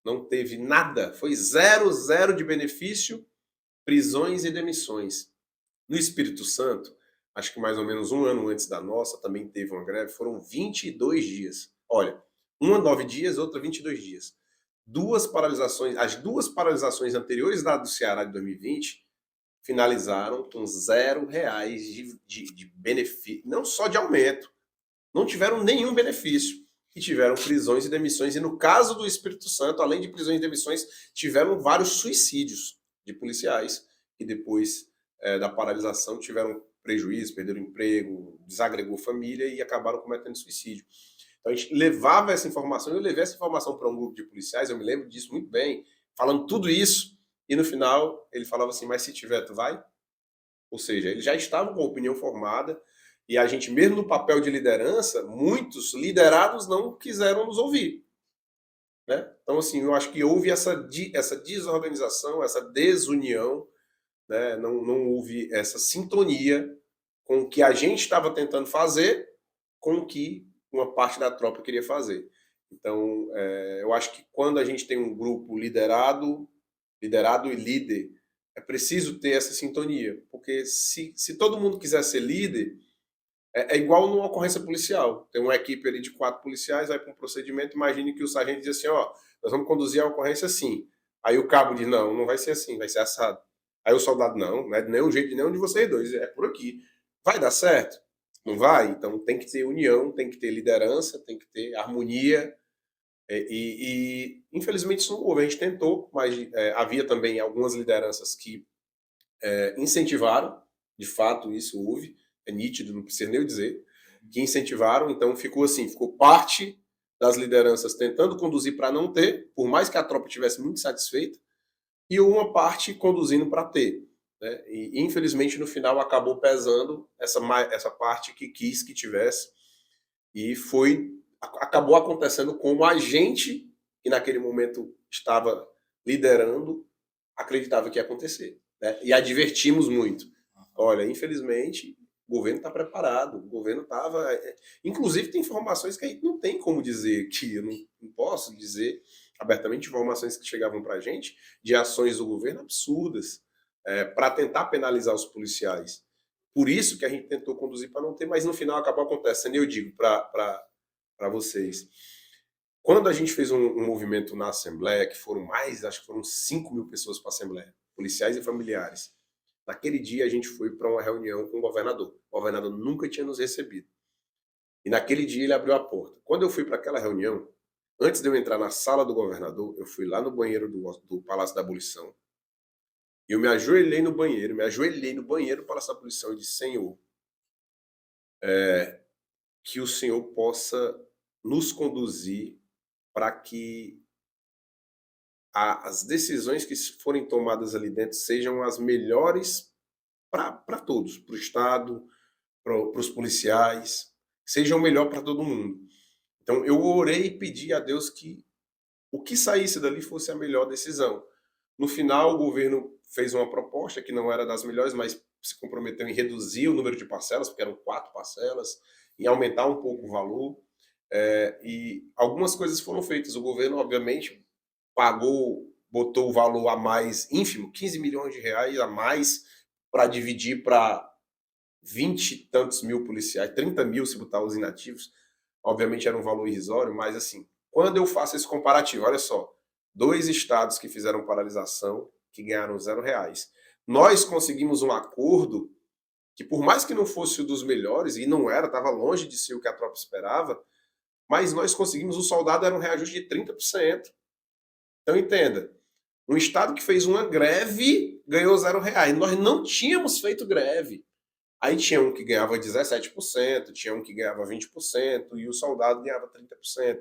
não teve nada. Foi zero de benefício, prisões e demissões. No Espírito Santo, acho que mais ou menos um ano antes da nossa, também teve uma greve, foram 22 dias. Olha, uma 9 dias, outra 22 dias. As duas paralisações anteriores da do Ceará de 2020 finalizaram com R$ 0 de benefício, não só de aumento, não tiveram nenhum benefício e tiveram prisões e demissões. E no caso do Espírito Santo, além de prisões e demissões, tiveram vários suicídios de policiais que depois da paralisação tiveram prejuízo, perderam emprego, desagregou família e acabaram cometendo suicídio. Então a gente levava essa informação, eu levei essa informação para um grupo de policiais, eu me lembro disso muito bem, falando tudo isso, e no final ele falava assim, mas se tiver, tu vai? Ou seja, eles já estavam com a opinião formada, e a gente, mesmo no papel de liderança, muitos liderados não quiseram nos ouvir, né? Então, assim, eu acho que houve essa desorganização, essa desunião, né? Não houve essa sintonia com o que a gente estava tentando fazer com o que uma parte da tropa queria fazer. Então, eu acho que quando a gente tem um grupo liderado e líder, é preciso ter essa sintonia, porque se todo mundo quiser ser líder, é igual numa ocorrência policial. Tem uma equipe ali de 4 policiais, vai para um procedimento, imagine que o sargento diz assim, ó, nós vamos conduzir a ocorrência assim. Aí o cabo diz, não vai ser assim, vai ser assado. Aí o soldado, não é de nenhum jeito de nenhum de vocês dois, é por aqui. Vai dar certo? Não vai? Então tem que ter união, tem que ter liderança, tem que ter harmonia. Infelizmente isso não houve. A gente tentou, mas havia também algumas lideranças que incentivaram, de fato isso houve, é nítido, não precisa nem eu dizer, que incentivaram, então ficou assim, ficou parte das lideranças tentando conduzir para não ter, por mais que a tropa estivesse muito satisfeita, e uma parte conduzindo para ter. Né? E infelizmente no final acabou pesando essa parte que quis que tivesse, e acabou acontecendo como a gente, que naquele momento estava liderando, acreditava que ia acontecer. Né? E advertimos muito. Olha, infelizmente, o governo está preparado, o governo estava. Inclusive, tem informações que a gente não tem como dizer, que eu não posso dizer abertamente, informações que chegavam para a gente de ações do governo absurdas para tentar penalizar os policiais. Por isso que a gente tentou conduzir para não ter, mas no final acabou acontecendo. E eu digo para vocês, quando a gente fez um movimento na Assembleia, que foram acho que foram 5 mil pessoas para a Assembleia, policiais e familiares, naquele dia a gente foi para uma reunião com o governador. O governador nunca tinha nos recebido. E naquele dia ele abriu a porta. Quando eu fui para aquela reunião, antes de eu entrar na sala do governador, eu fui lá no banheiro do Palácio da Abolição. E eu me ajoelhei no banheiro do Palácio da Abolição e disse, Senhor, que o Senhor possa nos conduzir para que as decisões que forem tomadas ali dentro sejam as melhores para todos, para o Estado, para os policiais, sejam melhor para todo mundo. Então eu orei e pedi a Deus que o que saísse dali fosse a melhor decisão. No final, o governo fez uma proposta que não era das melhores, mas se comprometeu em reduzir o número de parcelas, porque eram 4 parcelas, em aumentar um pouco o valor. E algumas coisas foram feitas. O governo, obviamente, botou o valor a mais ínfimo, 15 milhões de reais a mais, para dividir para 20 e tantos mil policiais, 30 mil se botar os inativos. Obviamente era um valor irrisório, mas assim, quando eu faço esse comparativo, olha só, 2 estados que fizeram paralisação, que ganharam R$0. Nós conseguimos um acordo que, por mais que não fosse o dos melhores, e não era, estava longe de ser o que a tropa esperava, mas nós conseguimos, o soldado era um reajuste de 30%. Então entenda, um estado que fez uma greve ganhou R$0. Nós não tínhamos feito greve. Aí tinha um que ganhava 17%, tinha um que ganhava 20% e o soldado ganhava 30%.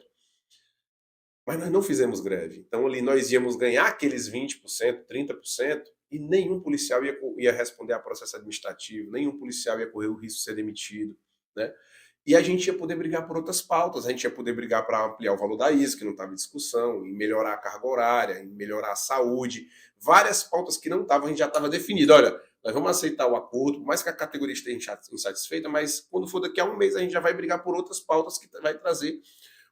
Mas nós não fizemos greve. Então ali nós íamos ganhar aqueles 20%, 30% e nenhum policial ia responder a processo administrativo, nenhum policial ia correr o risco de ser demitido, né? E a gente ia poder brigar por outras pautas, a gente ia poder brigar para ampliar o valor da ISA, que não estava em discussão, em melhorar a carga horária, em melhorar a saúde, várias pautas que não estavam, a gente já estava definido. Olha, nós vamos aceitar o acordo, por mais que a categoria esteja insatisfeita, mas quando for daqui a um mês a gente já vai brigar por outras pautas que vai trazer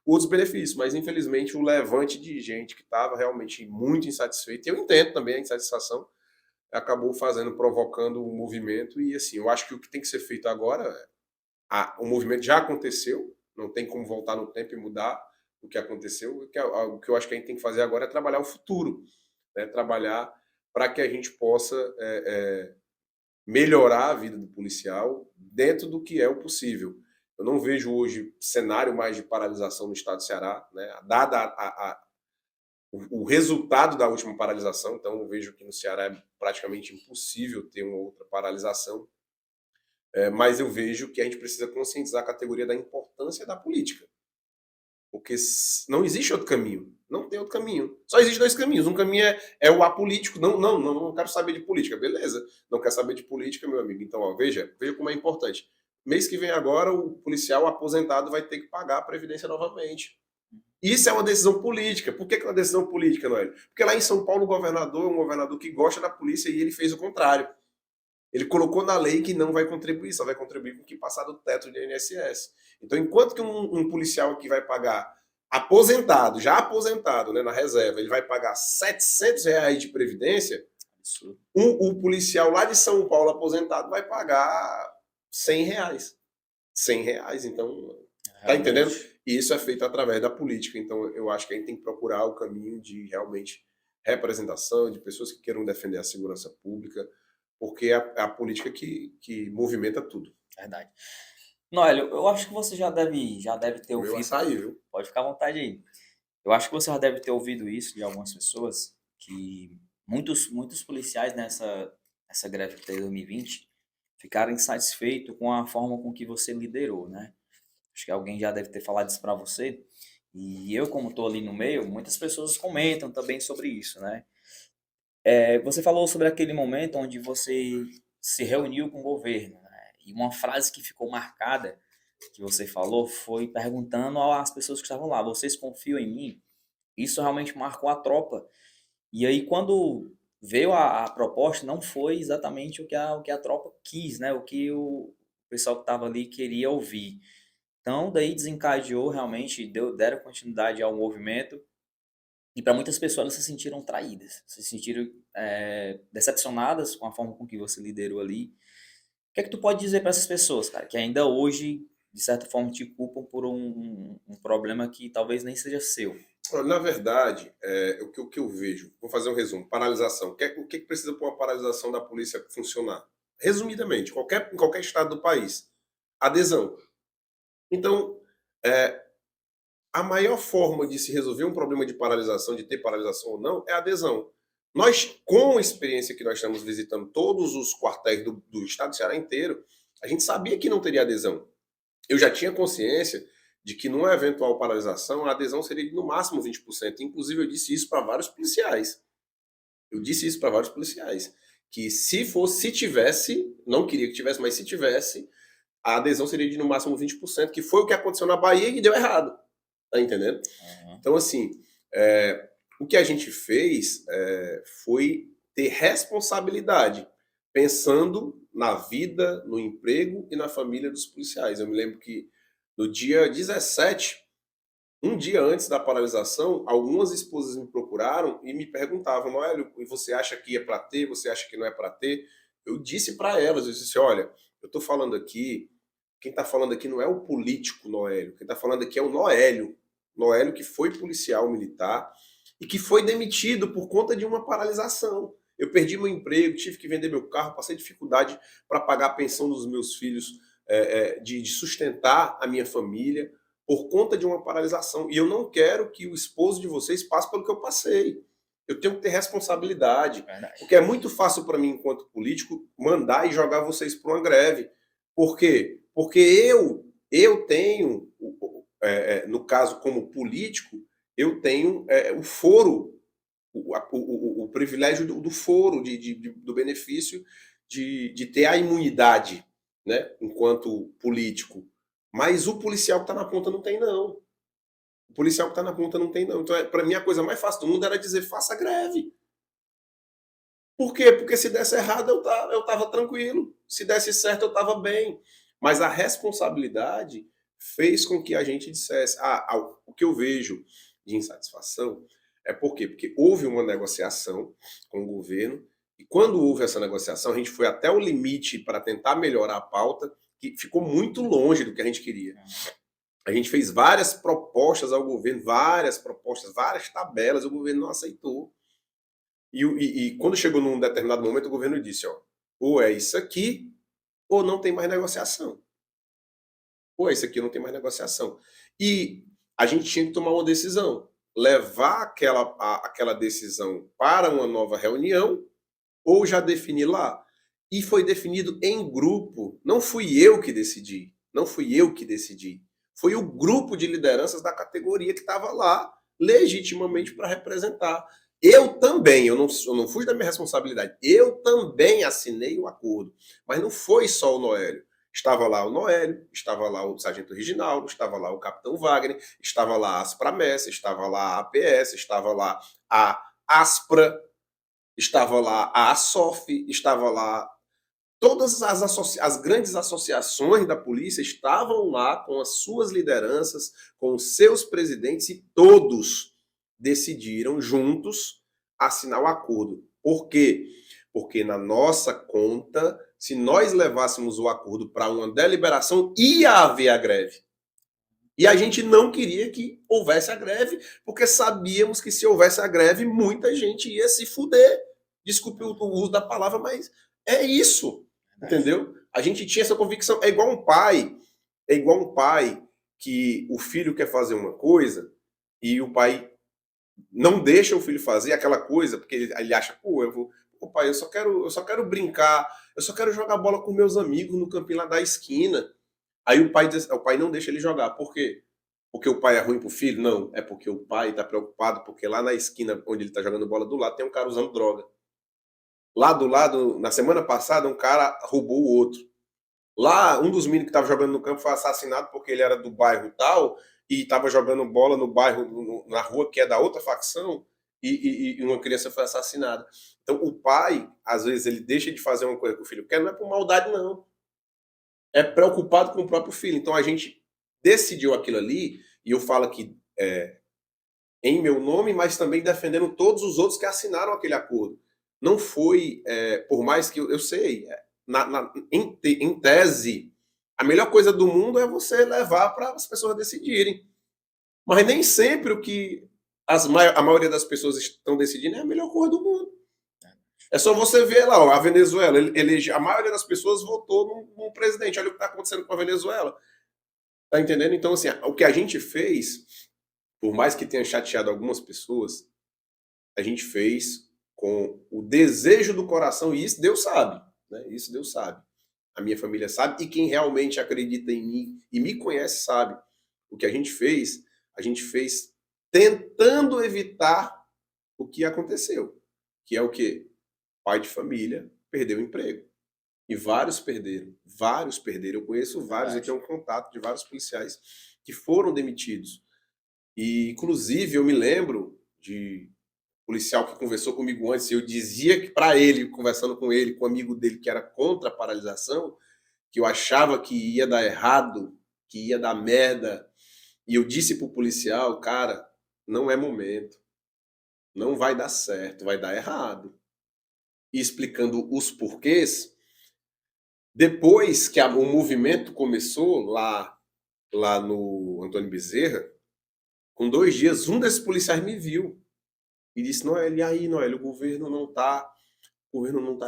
outros benefícios. Mas infelizmente o levante de gente que estava realmente muito insatisfeita, e eu entendo também a insatisfação, acabou provocando um movimento. E assim, eu acho que o que tem que ser feito agora, o movimento já aconteceu, não tem como voltar no tempo e mudar o que aconteceu. O que eu acho que a gente tem que fazer agora é trabalhar o futuro, né? Trabalhar para que a gente possa melhorar a vida do policial dentro do que é o possível. Eu não vejo hoje cenário mais de paralisação no estado do Ceará, né? Dada o resultado da última paralisação, então eu vejo que no Ceará é praticamente impossível ter uma outra paralisação, mas eu vejo que a gente precisa conscientizar a categoria da importância da política, porque não existe outro caminho, não tem outro caminho, só existe 2 caminhos, um caminho é o apolítico, não quero saber de política, beleza, não quer saber de política, meu amigo, então ó, veja como é importante, mês que vem agora o policial aposentado vai ter que pagar a previdência novamente. Isso é uma decisão política. Por que é uma decisão política, Noélio? Porque lá em São Paulo o governador é um governador que gosta da polícia e ele fez o contrário. Ele colocou na lei que não vai contribuir, só vai contribuir com o que passar do teto do INSS. Então, enquanto que um policial que vai pagar aposentado, já aposentado, né, na reserva, ele vai pagar R$700 de previdência, o policial lá de São Paulo aposentado vai pagar R$100. R$100. Então, tá entendendo? E isso é feito através da política. Então, eu acho que a gente tem que procurar o caminho de realmente representação, de pessoas que queiram defender a segurança pública, porque é a política que movimenta tudo. Verdade. Noélio, eu acho que você já deve ter O meu ouvido. açaí, viu? Pode ficar à vontade aí. Eu acho que você já deve ter ouvido isso de algumas pessoas, que muitos policiais nessa greve que teve em 2020 ficaram insatisfeitos com a forma com que você liderou, né? Acho que alguém já deve ter falado isso para você. E eu, como estou ali no meio, muitas pessoas comentam também sobre isso, né? Você falou sobre aquele momento onde você se reuniu com o governo, né? E uma frase que ficou marcada, que você falou, foi perguntando às pessoas que estavam lá: vocês confiam em mim? Isso realmente marcou a tropa. E aí, quando veio a proposta, não foi exatamente o que a tropa quis, né? O que o pessoal que estava ali queria ouvir. Então, daí desencadeou realmente, deram continuidade ao movimento. E para muitas pessoas elas se sentiram traídas, se sentiram decepcionadas com a forma com que você liderou ali. O que é que tu pode dizer para essas pessoas, cara, que ainda hoje, de certa forma, te culpam por um problema que talvez nem seja seu? Olha, na verdade, o que eu vejo, vou fazer um resumo, paralisação. O que precisa para uma paralisação da polícia funcionar? Resumidamente, em qualquer estado do país, adesão. Então, é, a maior forma de se resolver um problema de paralisação, de ter paralisação ou não, é a adesão. Nós, com a experiência que nós estamos visitando todos os quartéis do estado do Ceará inteiro, a gente sabia que não teria adesão. Eu já tinha consciência de que numa eventual paralisação a adesão seria de no máximo 20%. Inclusive eu disse isso para vários policiais. Eu disse isso para vários policiais. Que se tivesse, não queria que tivesse, mas se tivesse, a adesão seria de no máximo 20%, que foi o que aconteceu na Bahia e deu errado. Tá entendendo? Uhum. Então, assim, o que a gente fez foi ter responsabilidade, pensando na vida, no emprego e na família dos policiais. Eu me lembro que no dia 17, um dia antes da paralisação, algumas esposas me procuraram e me perguntavam: Noélio, e você acha que é para ter? Você acha que não é para ter? Eu disse para elas, eu disse: olha, eu estou falando aqui, quem está falando aqui não é o político Noélio, quem está falando aqui é o Noélio. Noélio que foi policial militar e que foi demitido por conta de uma paralisação. Eu perdi meu emprego, tive que vender meu carro, passei dificuldade para pagar a pensão dos meus filhos, de sustentar a minha família por conta de uma paralisação. E eu não quero que o esposo de vocês passe pelo que eu passei. Eu tenho que ter responsabilidade. Verdade. Porque é muito fácil para mim, enquanto político, mandar e jogar vocês para uma greve. Por quê? Porque eu tenho, no caso como político, eu tenho o foro, o privilégio do foro, do benefício de ter a imunidade, né, enquanto político. Mas o policial que está na ponta não tem, não. O policial que está na ponta não tem, não. Então, para mim, a coisa mais fácil do mundo era dizer: faça greve. Por quê? Porque se desse errado, eu estava tranquilo. Se desse certo, eu estava bem. Mas a responsabilidade fez com que a gente dissesse: o que eu vejo de insatisfação é por quê? Porque houve uma negociação com o governo, e quando houve essa negociação, a gente foi até o limite para tentar melhorar a pauta, que ficou muito longe do que a gente queria. A gente fez várias propostas ao governo, várias propostas, várias tabelas, o governo não aceitou. E quando chegou num determinado momento, o governo disse: ou é isso aqui, ou não tem mais negociação. Ou é isso aqui, ou não tem mais negociação. E a gente tinha que tomar uma decisão. Levar aquela decisão para uma nova reunião, ou já definir lá. E foi definido em grupo. Não fui eu que decidi. Não fui eu que decidi. Foi o grupo de lideranças da categoria que estava lá, legitimamente, para representar. Eu também, eu não fugi da minha responsabilidade. Eu também assinei o acordo. Mas não foi só o Noélio. Estava lá o Noélio, estava lá o Sargento Reginaldo, estava lá o Capitão Wagner, estava lá a Aspramessa, estava lá a APS, estava lá a Aspra, estava lá a ASOF, estava lá todas as grandes associações da polícia estavam lá com as suas lideranças, com os seus presidentes, e todos decidiram juntos assinar o acordo. Por quê? Porque na nossa conta, se nós levássemos o acordo para uma deliberação, ia haver a greve. E a gente não queria que houvesse a greve, porque sabíamos que se houvesse a greve, muita gente ia se fuder. Desculpe o uso da palavra, mas é isso, Verdade. entendeu? A gente tinha essa convicção. É igual um pai que o filho quer fazer uma coisa e o pai não deixa o filho fazer aquela coisa, porque ele acha, pô, pô, pai, eu só quero brincar, eu só quero jogar bola com meus amigos no campinho lá da esquina. Aí o pai não deixa ele jogar. Por quê? Porque o pai é ruim pro filho? Não. É porque o pai tá preocupado, porque lá na esquina onde ele tá jogando bola do lado tem um cara usando droga. Lá do lado, na semana passada, um cara roubou o outro. Lá, um dos meninos que estava jogando no campo foi assassinado porque ele era do bairro tal e estava jogando bola no bairro, na rua que é da outra facção, e uma criança foi assassinada. Então, o pai, às vezes, ele deixa de fazer uma coisa que o filho quer, não é por maldade, não. É preocupado com o próprio filho. Então, a gente decidiu aquilo ali, e eu falo aqui em meu nome, mas também defendendo todos os outros que assinaram aquele acordo. Não foi, por mais que eu sei, em tese, a melhor coisa do mundo é você levar para as pessoas decidirem. Mas nem sempre o que a maioria das pessoas estão decidindo é a melhor coisa do mundo. É só você ver lá, ó, a Venezuela, a maioria das pessoas votou num presidente. Olha o que está acontecendo com a Venezuela. Tá entendendo? Então, assim, o que a gente fez, por mais que tenha chateado algumas pessoas, a gente fez com o desejo do coração, e isso Deus sabe, né? Isso Deus sabe. A minha família sabe, e quem realmente acredita em mim e me conhece sabe. O que a gente fez tentando evitar o que aconteceu, que é o quê? Pai de família perdeu o emprego. E vários perderam, vários perderam. Eu conheço vários, eu Verdade. tenho um contato de vários policiais que foram demitidos. E, inclusive, eu me lembro de policial que conversou comigo antes, eu dizia que para ele, conversando com ele, com um amigo dele que era contra a paralisação, que eu achava que ia dar errado, que ia dar merda, e eu disse pro policial, cara, não é momento, não vai dar certo, vai dar errado. E explicando os porquês, depois que o movimento começou lá no Antônio Bezerra, com 2 dias, um desses policiais me viu e disse, Noel, e aí, Noel, o governo não está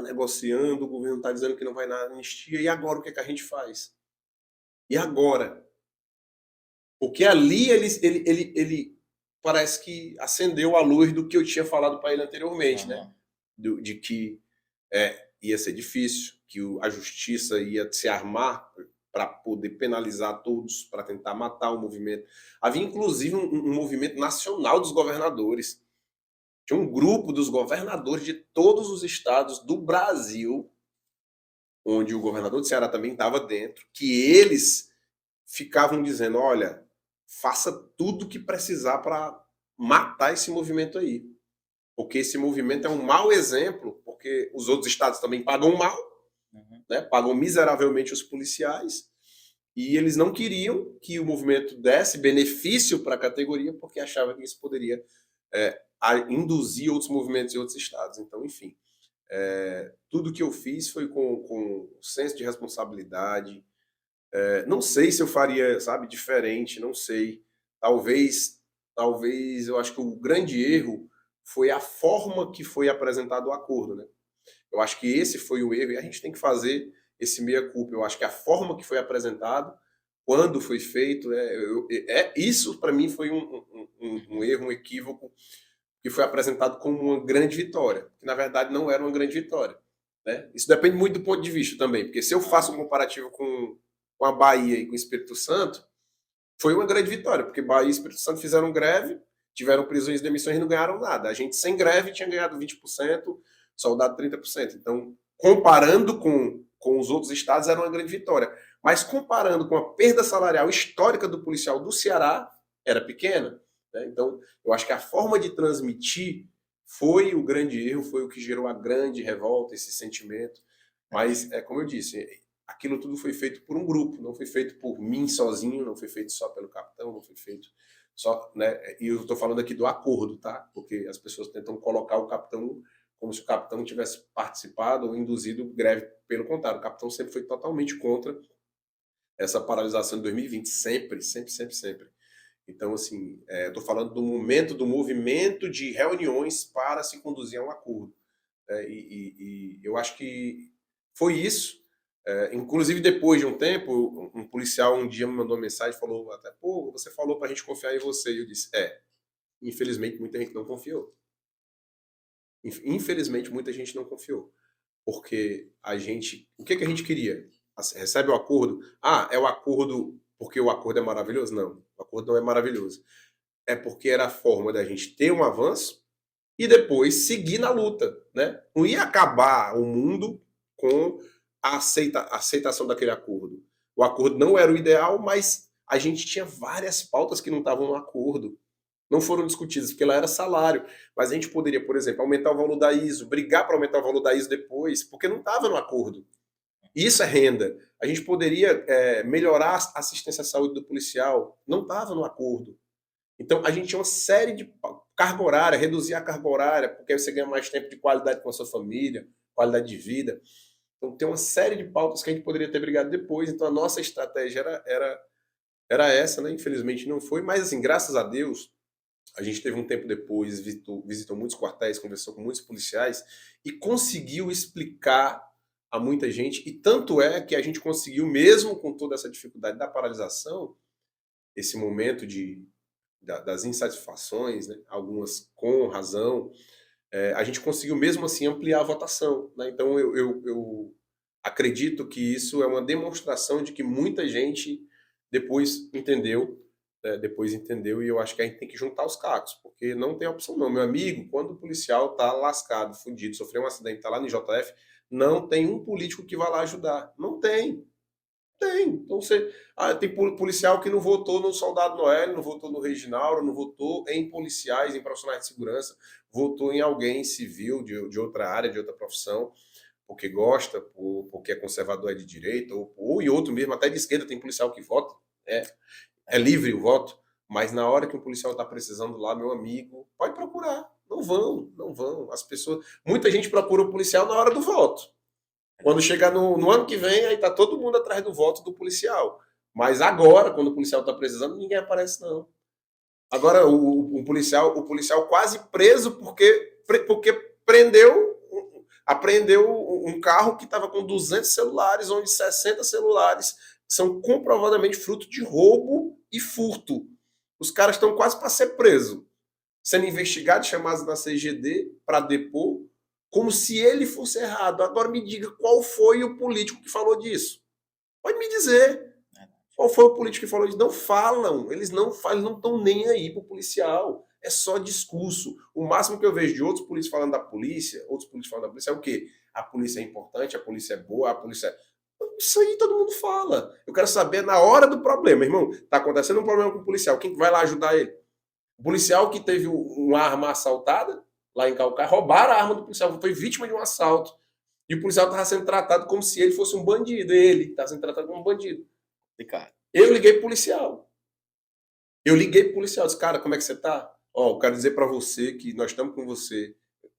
negociando, o governo está dizendo que não vai na anistia, e agora o que, é que a gente faz? E agora? Porque ali ele parece que acendeu a luz do que eu tinha falado para ele anteriormente, né? Aham. De que ia ser difícil, que a justiça ia se armar para poder penalizar todos, para tentar matar o movimento. Havia inclusive um movimento nacional dos governadores. Tinha um grupo dos governadores de todos os estados do Brasil, onde o governador do Ceará também estava dentro, que eles ficavam dizendo: olha, faça tudo o que precisar para matar esse movimento aí. Porque esse movimento é um mau exemplo, porque os outros estados também pagam mal, Uhum. né? Pagam miseravelmente os policiais, e eles não queriam que o movimento desse benefício para a categoria, porque achavam que isso poderia induzir outros movimentos em outros estados. Então, enfim, tudo que eu fiz foi com senso de responsabilidade. Não sei se eu faria, sabe, diferente, não sei. Talvez, talvez, eu acho que o grande erro foi a forma que foi apresentado o acordo, né? Eu acho que esse foi o erro e a gente tem que fazer esse meia-culpa. Eu acho que a forma que foi apresentado, quando foi feito, isso para mim foi um Uhum. erro, um equívoco, que foi apresentado como uma grande vitória, que na verdade não era uma grande vitória. Né? Isso depende muito do ponto de vista também, porque se eu faço um Aham. comparativo com a Bahia e com o Espírito Santo, foi uma grande vitória, porque Bahia e Espírito Santo fizeram greve, tiveram prisões e demissões e não ganharam nada. A gente sem greve tinha ganhado 20%, soldado 30%. Então, comparando com os outros estados, era uma grande vitória. Mas comparando com a perda salarial histórica do policial do Ceará, era pequena. Né? Então, eu acho que a forma de transmitir foi o grande erro, foi o que gerou a grande revolta, esse sentimento. Mas, Entendi. como eu disse, aquilo tudo foi feito por um grupo, não foi feito por mim sozinho, não foi feito só pelo capitão, não foi feito só, né? E eu estou falando aqui do acordo, tá? Porque as pessoas tentam colocar o capitão como se o capitão tivesse participado ou induzido greve. Pelo contrário, o capitão sempre foi totalmente contra essa paralisação de 2020, sempre, sempre, sempre, sempre. Então, assim, eu estou falando do momento do movimento de reuniões para se conduzir a um acordo. E eu acho que foi isso. Inclusive, depois de um tempo, um policial um dia me mandou uma mensagem e falou até, pô, você falou para a gente confiar em você. E eu disse, infelizmente muita gente não confiou. Infelizmente muita gente não confiou. Porque o que a gente queria? Assim, recebe o acordo, é o acordo porque o acordo é maravilhoso? Não, o acordo não é maravilhoso. É porque era a forma da gente ter um avanço e depois seguir na luta, né? Não ia acabar o mundo com a aceitação daquele acordo. O acordo não era o ideal, mas a gente tinha várias pautas que não estavam no acordo. Não foram discutidas, porque lá era salário. Mas a gente poderia, por exemplo, aumentar o valor da ISO, brigar para aumentar o valor da ISO depois, porque não estava no acordo. Isso é renda. A gente poderia melhorar a assistência à saúde do policial, não estava no acordo. Então, a gente tinha uma série de carga horária, reduzir a carga horária, porque aí você ganha mais tempo de qualidade com a sua família, qualidade de vida. Então, tem uma série de pautas que a gente poderia ter brigado depois. Então, a nossa estratégia era essa, né? Infelizmente não foi, mas, assim, graças a Deus, a gente teve um tempo depois, visitou muitos quartéis, conversou com muitos policiais e conseguiu explicar a muita gente. E tanto é que a gente conseguiu, mesmo com toda essa dificuldade da paralisação, esse momento das insatisfações, né, algumas com razão, a gente conseguiu mesmo assim ampliar a votação. Né? Então eu acredito que isso é uma demonstração de que muita gente depois entendeu, e eu acho que a gente tem que juntar os cacos, porque não tem opção não. Meu amigo, quando o policial tá lascado, fudido, sofreu um acidente, tá lá no JF, não tem um político que vá lá ajudar. Não tem. Tem. Então você. Tem policial que não votou no Soldado Noel, não votou no Reginaldo, não votou em policiais, em profissionais de segurança, votou em alguém civil de outra área, de outra profissão, porque gosta, porque é conservador, é de direita, ou em outro mesmo, até de esquerda, tem policial que vota. É livre o voto, mas na hora que um policial está precisando lá, meu amigo, pode procurar. Não vão, não vão. As pessoas. Muita gente procura o policial na hora do voto. Quando chegar no ano que vem, aí tá todo mundo atrás do voto do policial. Mas agora, quando o policial tá precisando, ninguém aparece, não. Agora, o policial quase preso porque apreendeu um carro que estava com 200 celulares, onde 60 celulares são comprovadamente fruto de roubo e furto. Os caras estão quase para ser presos, sendo investigados, chamados na CGD para depor, como se ele fosse errado. Agora me diga qual foi o político que falou disso. Pode me dizer. Qual foi o político que falou disso? Não falam. Eles não falam, eles não estão nem aí pro policial. É só discurso. O máximo que eu vejo de outros políticos falando da polícia, outros políticos falando da polícia, é o quê? A polícia é importante, a polícia é boa, a polícia é... Isso aí todo mundo fala. Eu quero saber na hora do problema, irmão. Tá acontecendo um problema com o policial. Quem vai lá ajudar ele? O policial que teve uma arma assaltada lá em Calcaia, roubaram a arma do policial, foi vítima de um assalto. E o policial estava sendo tratado como se ele fosse um bandido. Ele estava sendo tratado como um bandido. Eu liguei pro policial. Disse, cara, como é que você tá? Eu quero dizer para você que nós estamos com você.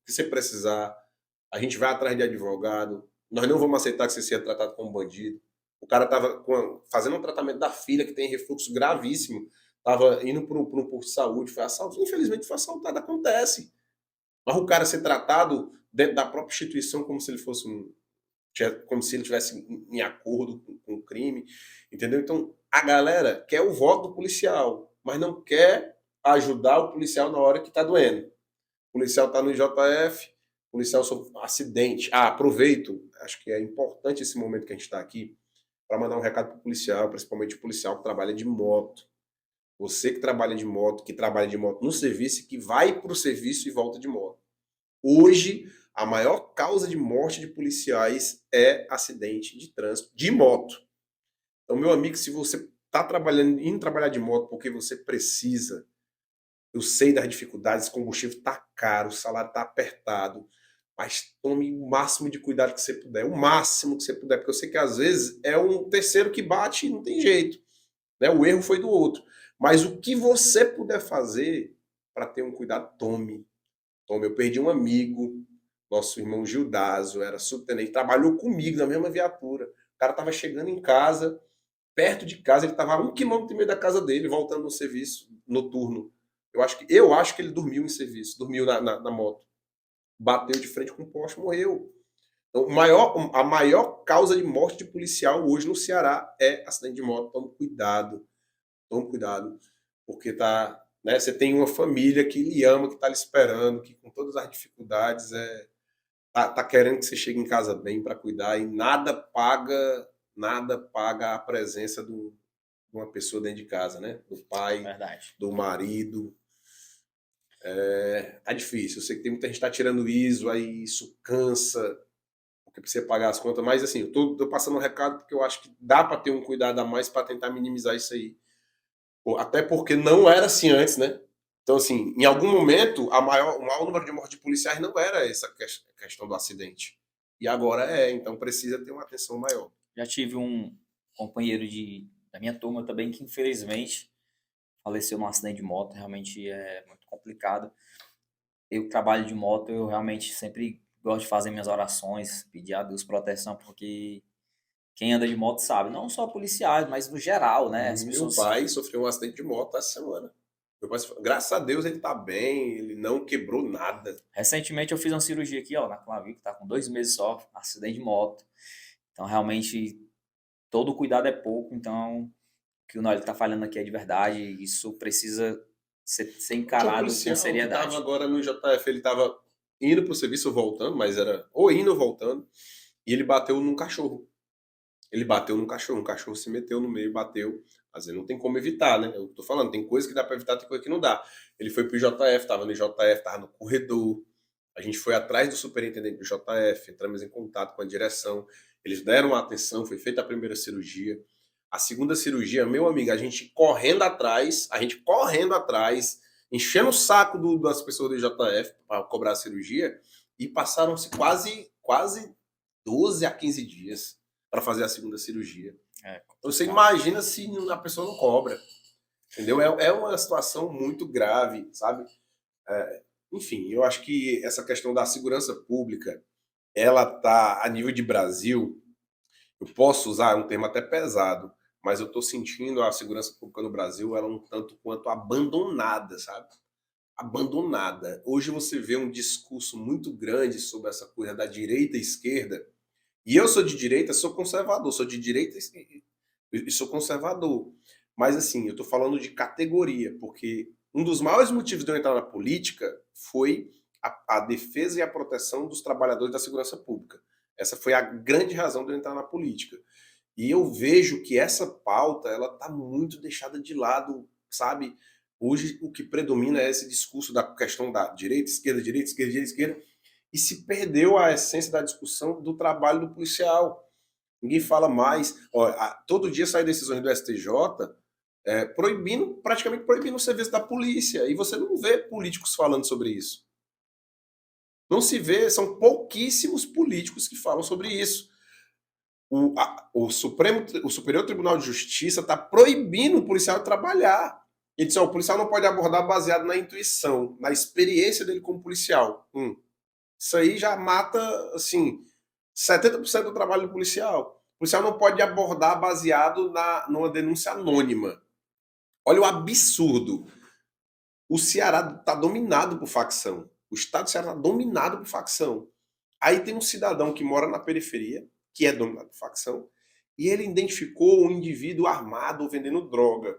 Se você precisar, a gente vai atrás de advogado. Nós não vamos aceitar que você seja tratado como bandido. O cara estava fazendo um tratamento da filha que tem refluxo gravíssimo. Estava indo para um posto de saúde, foi assaltado. Infelizmente foi assaltado, acontece. Mas o cara ser tratado dentro da própria instituição como se ele fosse como se ele tivesse em acordo com o crime, entendeu? Então, a galera quer o voto do policial, mas não quer ajudar o policial na hora que está doendo. O policial está no IJF, o policial sofreu um acidente. Aproveito, acho que é importante esse momento que a gente está aqui, para mandar um recado para o policial, principalmente o policial que trabalha de moto. Você que trabalha de moto, no serviço, que vai para o serviço e volta de moto. Hoje, a maior causa de morte de policiais é acidente de trânsito de moto. Então, meu amigo, se você está indo trabalhar de moto porque você precisa, eu sei das dificuldades, o combustível está caro, o salário está apertado, mas tome o máximo de cuidado que você puder, o máximo que você puder, porque eu sei que às vezes é um terceiro que bate e não tem jeito, né? O erro foi do outro. Mas o que você puder fazer para ter um cuidado, tome. Eu perdi um amigo, nosso irmão Gildásio, era subtenente, trabalhou comigo na mesma viatura. O cara estava chegando em casa, perto de casa, ele estava a 1,5 km da casa dele, voltando no serviço noturno. Eu acho que ele dormiu em serviço, dormiu na moto. Bateu de frente com um poste, morreu. Então, a maior causa de morte de policial hoje no Ceará é acidente de moto. Tome cuidado, porque né, você tem uma família que lhe ama, que está lhe esperando, que com todas as dificuldades tá querendo que você chegue em casa bem para cuidar, e nada paga a presença de uma pessoa dentro de casa, né? Do pai, Verdade. do marido. Tá difícil. Eu sei que tem muita gente que tá tirando ISO, aí isso cansa, porque precisa pagar as contas, mas assim, eu tô passando um recado porque eu acho que dá para ter um cuidado a mais para tentar minimizar isso aí. Até porque não era assim antes, né? Então, assim, em algum momento, o maior número de mortes de policiais não era essa questão do acidente. E agora então precisa ter uma atenção maior. Já tive um companheiro da minha turma também que, infelizmente, faleceu num acidente de moto. Realmente é muito complicado. Eu trabalho de moto, eu realmente sempre gosto de fazer minhas orações, pedir a Deus proteção, porque quem anda de moto sabe, não só policiais, mas no geral, né? As Meu pessoas. pai sofreu um acidente de moto essa semana. Graças a Deus ele tá bem, ele não quebrou nada. Recentemente eu fiz uma cirurgia aqui, ó, na clavícula, tá com 2 meses só, acidente de moto. Então, realmente, todo cuidado é pouco. Então, o que o Noel tá falando aqui é de verdade. Isso precisa ser Tinha um encarado com policial que estava seriedade. agora no JF, ele estava indo pro serviço ou voltando, mas era ou indo ou voltando, e ele bateu num cachorro. Ele bateu num cachorro, um cachorro se meteu no meio e bateu. Às vezes não tem como evitar, né? Eu tô falando, tem coisa que dá para evitar, tem coisa que não dá. Ele foi pro JF, tava no JF, tava no corredor. A gente foi atrás do superintendente do JF, entramos em contato com a direção. Eles deram atenção, foi feita a primeira cirurgia. A segunda cirurgia, meu amigo, a gente correndo atrás, enchendo o saco das pessoas do JF para cobrar a cirurgia, e passaram-se quase 12 a 15 dias para fazer a segunda cirurgia. Então, você imagina se a pessoa não cobra, entendeu? É uma situação muito grave, sabe? Enfim, eu acho que essa questão da segurança pública, ela tá a nível de Brasil. Eu posso usar um termo até pesado, mas eu estou sentindo a segurança pública no Brasil, ela um tanto quanto abandonada, sabe? Abandonada. Hoje você vê um discurso muito grande sobre essa coisa da direita e esquerda. E eu sou de direita, sou conservador, sou de direita e sou conservador. Mas assim, eu estou falando de categoria, porque um dos maiores motivos de eu entrar na política foi a defesa e a proteção dos trabalhadores da segurança pública. Essa foi a grande razão de eu entrar na política. E eu vejo que essa pauta, ela está muito deixada de lado, sabe? Hoje o que predomina é esse discurso da questão da direita, esquerda, direita, esquerda, direita, esquerda, e se perdeu a essência da discussão do trabalho do policial. Ninguém fala mais. Ó, todo dia saem decisões do STJ praticamente proibindo o serviço da polícia. E você não vê políticos falando sobre isso. Não se vê, são pouquíssimos políticos que falam sobre isso. O Superior Tribunal de Justiça está proibindo o policial de trabalhar. Ele disse: o policial não pode abordar baseado na intuição, na experiência dele como policial. Isso aí já mata, assim, 70% do trabalho do policial. O policial não pode abordar baseado numa denúncia anônima. Olha o absurdo. O Ceará está dominado por facção. O estado do Ceará está dominado por facção. Aí tem um cidadão que mora na periferia, que é dominado por facção, e ele identificou um indivíduo armado vendendo droga.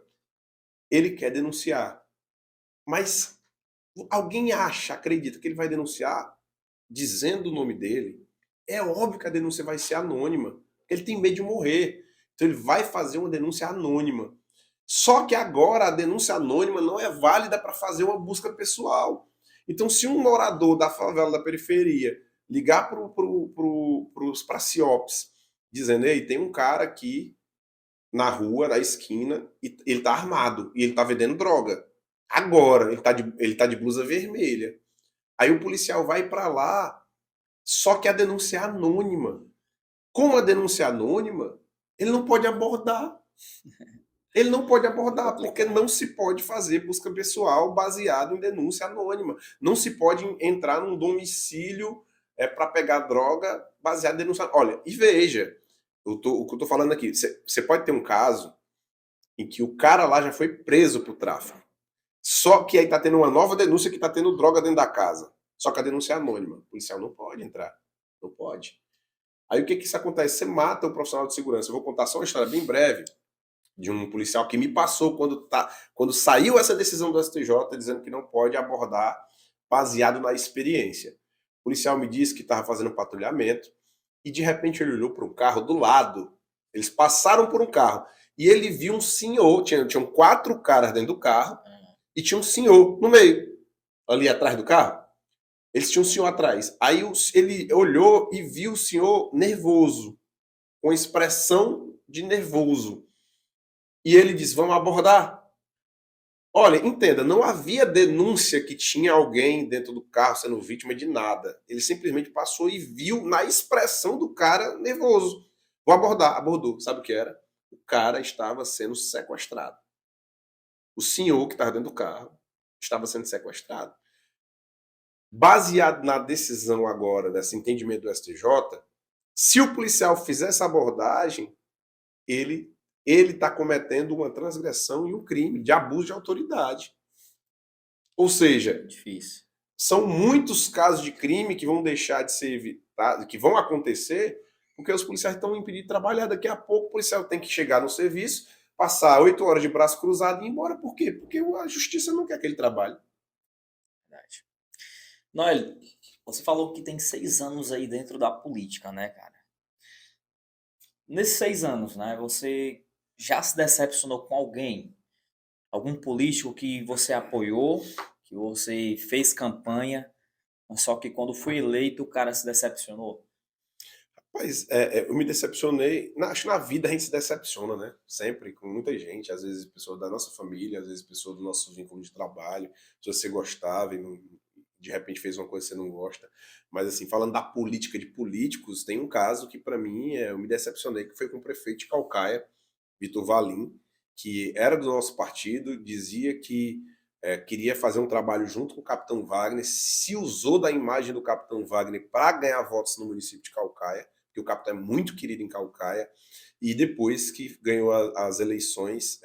Ele quer denunciar. Mas alguém acredita que ele vai denunciar dizendo o nome dele? É óbvio que a denúncia vai ser anônima. Ele tem medo de morrer. Então ele vai fazer uma denúncia anônima. Só que agora a denúncia anônima não é válida para fazer uma busca pessoal. Então, se um morador da favela, da periferia, ligar para a CIOPS, dizendo: ei, tem um cara aqui na rua, na esquina, e ele tá armado, e ele tá vendendo droga. Agora, ele tá de blusa vermelha. Aí o policial vai para lá, só que a denúncia é anônima. Como a denúncia é anônima, ele não pode abordar. Ele não pode abordar, porque não se pode fazer busca pessoal baseado em denúncia anônima. Não se pode entrar num domicílio para pegar droga baseado em denúncia. Olha, e veja, o que eu tô falando aqui, você pode ter um caso em que o cara lá já foi preso por tráfico. Só que aí tá tendo uma nova denúncia que tá tendo droga dentro da casa. Só que a denúncia é anônima. O policial não pode entrar. Não pode. Aí o que que isso acontece? Você mata o profissional de segurança. Eu vou contar só uma história bem breve de um policial que me passou quando saiu essa decisão do STJ dizendo que não pode abordar baseado na experiência. O policial me disse que estava fazendo patrulhamento e de repente ele olhou para um carro do lado. Eles passaram por um carro e ele viu um senhor, tinham 4 caras dentro do carro e tinha um senhor no meio, ali atrás do carro. Eles tinham um senhor atrás. Aí ele olhou e viu o senhor nervoso, com expressão de nervoso. E ele disse: vamos abordar? Olha, entenda, não havia denúncia que tinha alguém dentro do carro sendo vítima de nada. Ele simplesmente passou e viu na expressão do cara nervoso. Vou abordar. Abordou. Sabe o que era? O cara estava sendo sequestrado. O senhor que estava dentro do carro estava sendo sequestrado. Baseado na decisão agora, desse entendimento do STJ, se o policial fizer essa abordagem, ele está cometendo uma transgressão e um crime de abuso de autoridade. Ou seja, Difícil. são muitos casos de crime que vão deixar de ser evitados, que vão acontecer, porque os policiais estão impedidos de trabalhar. Daqui a pouco o policial tem que chegar no serviço, passar 8 horas de braço cruzado e ir embora. Por quê? Porque a justiça não quer que ele trabalhe. Verdade. Noel, você falou que tem 6 anos aí dentro da política, né, cara? Nesses 6 anos, né, você já se decepcionou com alguém? Algum político que você apoiou, que você fez campanha, mas só que quando foi eleito o cara se decepcionou? Mas eu me decepcionei. Acho que na vida a gente se decepciona, né? Sempre, com muita gente. Às vezes pessoas da nossa família, às vezes pessoas do nosso vínculo de trabalho. Se você gostava e de repente fez uma coisa que você não gosta. Mas assim, falando da política de políticos, tem um caso que para mim eu me decepcionei, que foi com o prefeito de Calcaia, Vitor Valim, que era do nosso partido, dizia que queria fazer um trabalho junto com o Capitão Wagner, se usou da imagem do Capitão Wagner para ganhar votos no município de Calcaia, que o capitão é muito querido em Calcaia, e depois que ganhou as eleições,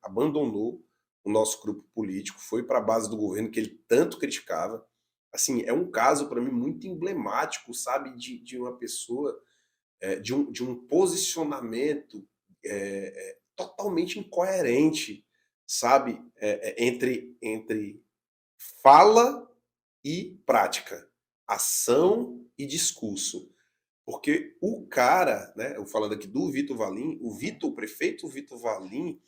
abandonou o nosso grupo político, foi para a base do governo que ele tanto criticava. Assim, é um caso para mim muito emblemático, sabe, de uma pessoa, de um posicionamento totalmente incoerente, sabe, entre fala e prática, ação e discurso. Porque o cara, né, eu falando aqui do Vitor Valim, o prefeito Vitor Valim,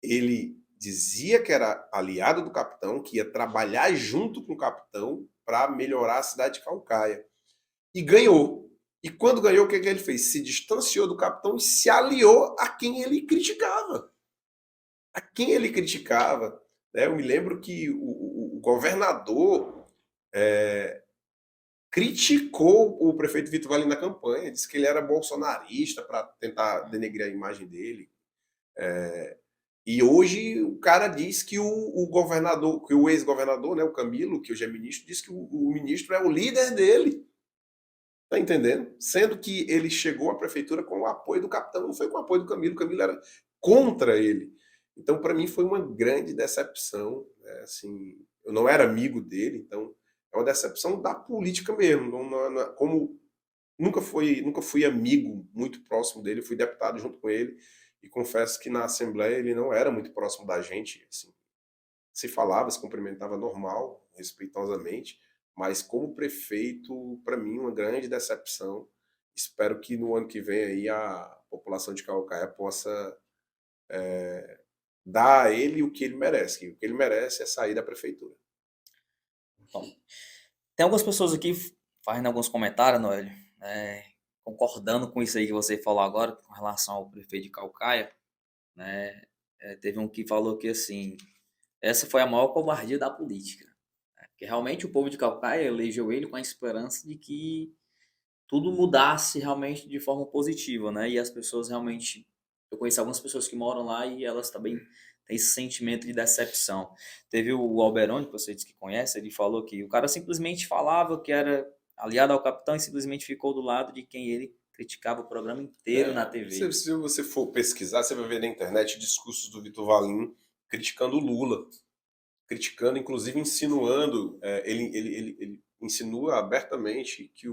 ele dizia que era aliado do capitão, que ia trabalhar junto com o capitão para melhorar a cidade de Calcaia. E ganhou. E quando ganhou, o que ele fez? Se distanciou do capitão e se aliou a quem ele criticava. A quem ele criticava. Né? Eu me lembro que o governador criticou o prefeito Vitor Valim na campanha, disse que ele era bolsonarista para tentar denegrir a imagem dele. E hoje o cara diz que o governador, que o ex-governador, né, o Camilo, que hoje é ministro, diz que o ministro é o líder dele. Tá entendendo? Sendo que ele chegou à prefeitura com o apoio do capitão, não foi com o apoio do Camilo, o Camilo era contra ele. Então, para mim, foi uma grande decepção. Né? Assim, eu não era amigo dele, então é uma decepção da política mesmo. Como nunca fui amigo muito próximo dele, fui deputado junto com ele, e confesso que na Assembleia ele não era muito próximo da gente. Assim, se falava, se cumprimentava normal, respeitosamente, mas como prefeito, para mim, uma grande decepção. Espero que no ano que vem aí a população de Calcaia possa dar a ele o que ele merece. Que o que ele merece é sair da prefeitura. Bom, tem algumas pessoas aqui fazendo alguns comentários, Noel, concordando com isso aí que você falou agora, com relação ao prefeito de Calcaia, né? Teve um que falou que, assim, essa foi a maior covardia da política, né? Porque realmente o povo de Calcaia elegeu ele com a esperança de que tudo mudasse realmente de forma positiva, né? E as pessoas realmente, eu conheço algumas pessoas que moram lá e elas também têm esse sentimento de decepção. Teve o Alberoni, que você disse que conhece, ele falou que o cara simplesmente falava que era aliado ao capitão e simplesmente ficou do lado de quem ele criticava o programa inteiro na TV. Se você for pesquisar, você vai ver na internet discursos do Vitor Valim criticando o Lula, criticando, inclusive insinuando, ele insinua abertamente que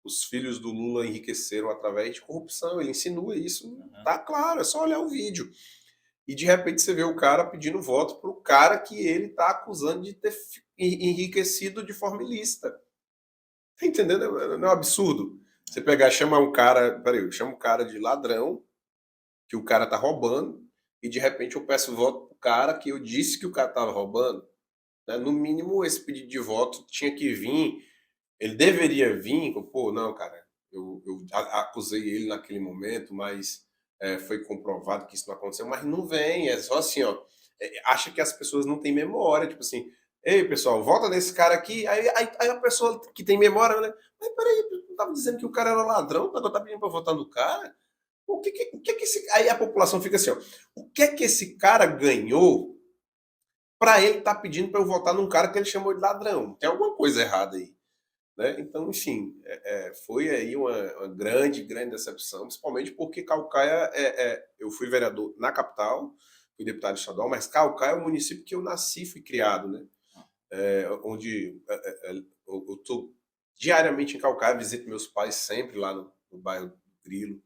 os filhos do Lula enriqueceram através de corrupção. Ele insinua isso, Aham. tá claro, é só olhar o vídeo. E de repente você vê o cara pedindo voto pro cara que ele tá acusando de ter enriquecido de forma ilícita. Tá entendendo? Não é um absurdo? Você pegar, chama um cara, peraí, chama um cara de ladrão, que o cara tá roubando, e de repente eu peço voto pro cara que eu disse que o cara tava roubando. Né? No mínimo, esse pedido de voto tinha que vir, ele deveria vir, pô, não, cara, eu acusei ele naquele momento, mas foi comprovado que isso não aconteceu, mas não vem, é só assim, ó, acha que as pessoas não têm memória, tipo assim, ei, pessoal, vota nesse cara aqui, aí a pessoa que tem memória, né, mas peraí, eu tava dizendo que o cara era ladrão, tá pedindo pra votar no cara? O que que esse... Aí a população fica assim, ó, o que é que esse cara ganhou para ele estar pedindo para eu votar num cara que ele chamou de ladrão? Tem alguma coisa errada aí, né? Então, enfim, foi aí uma grande, grande decepção, principalmente porque Caucaia, eu fui vereador na capital, fui deputado estadual, mas Caucaia é o município que eu nasci, fui criado, né? Onde eu estou diariamente em Caucaia, visito meus pais sempre lá no bairro do Grilo.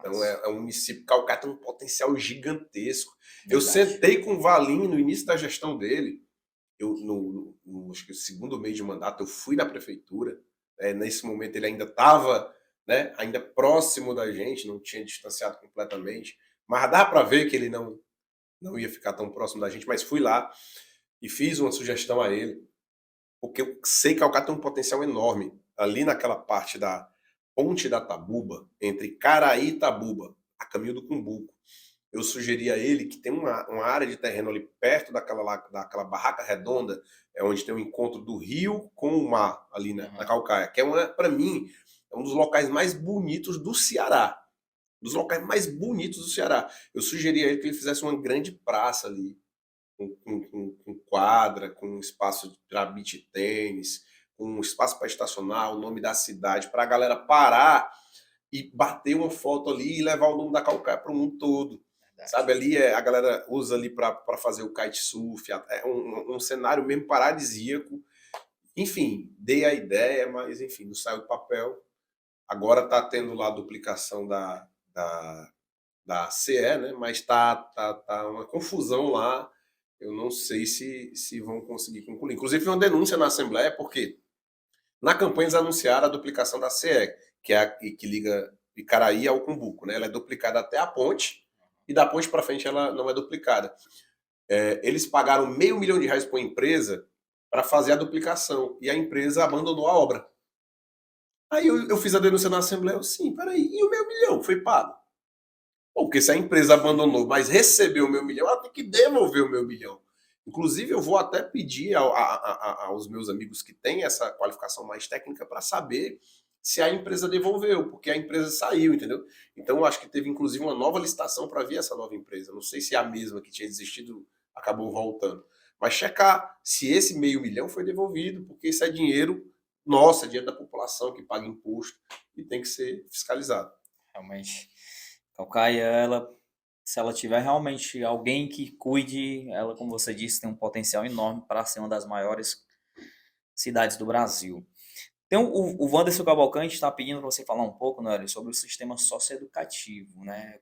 Então é um município, Caucaia tem um potencial gigantesco. Eu Verdade. sentei com o Valim no início da gestão dele, acho que o segundo mês de mandato, eu fui na prefeitura, nesse momento ele ainda estava, né, ainda próximo da gente, não tinha distanciado completamente, mas dá para ver que ele não ia ficar tão próximo da gente, mas fui lá e fiz uma sugestão a ele, porque eu sei que Caucaia tem um potencial enorme, ali naquela parte da Ponte da Tabuba, entre Caraí e Tabuba, a caminho do Cumbuco. Eu sugeri a ele que tem uma área de terreno ali perto daquela barraca redonda, onde tem o encontro do rio com o mar, ali né, na Aham. Caucaia, que para mim, é um dos locais mais bonitos do Ceará. Dos locais mais bonitos do Ceará. Eu sugeri a ele que ele fizesse uma grande praça ali, com quadra, com espaço para beach tênis, com espaço para estacionar, o nome da cidade, para a galera parar e bater uma foto ali e levar o nome da Caucaia para o mundo todo. Verdade. Sabe, ali a galera usa ali para fazer o kitesurf, é um cenário mesmo paradisíaco. Enfim, dei a ideia, mas enfim, não saiu do papel. Agora está tendo lá a duplicação da CE, né? Mas tá uma confusão lá. Eu não sei se vão conseguir concluir. Inclusive, uma denúncia na Assembleia, porque na campanha eles anunciaram a duplicação da CE, que é a que liga Icaraí ao Cumbuco. Né? Ela é duplicada até a ponte, e da ponte para frente ela não é duplicada. Eles pagaram R$ 500.000 para uma empresa para fazer a duplicação, e a empresa abandonou a obra. Aí eu fiz a denúncia na Assembleia, sim, peraí, e o R$ 1.000.000 foi pago? Porque se a empresa abandonou, mas recebeu o R$ 1.000.000, ela tem que devolver o R$ 1.000.000. Inclusive, eu vou até pedir aos meus amigos que têm essa qualificação mais técnica para saber se a empresa devolveu, porque a empresa saiu, entendeu? Então, eu acho que teve, inclusive, uma nova licitação para vir essa nova empresa. Não sei se é a mesma que tinha desistido acabou voltando. Mas checar se esse R$ 500.000 foi devolvido, porque isso é dinheiro nosso, é dinheiro da população que paga imposto e tem que ser fiscalizado. Realmente. Caucaia, se ela tiver realmente alguém que cuide, ela, como você disse, tem um potencial enorme para ser uma das maiores cidades do Brasil. Tem o Wanderson Cavalcante está pedindo para você falar um pouco, Noélio, sobre o sistema socioeducativo, né?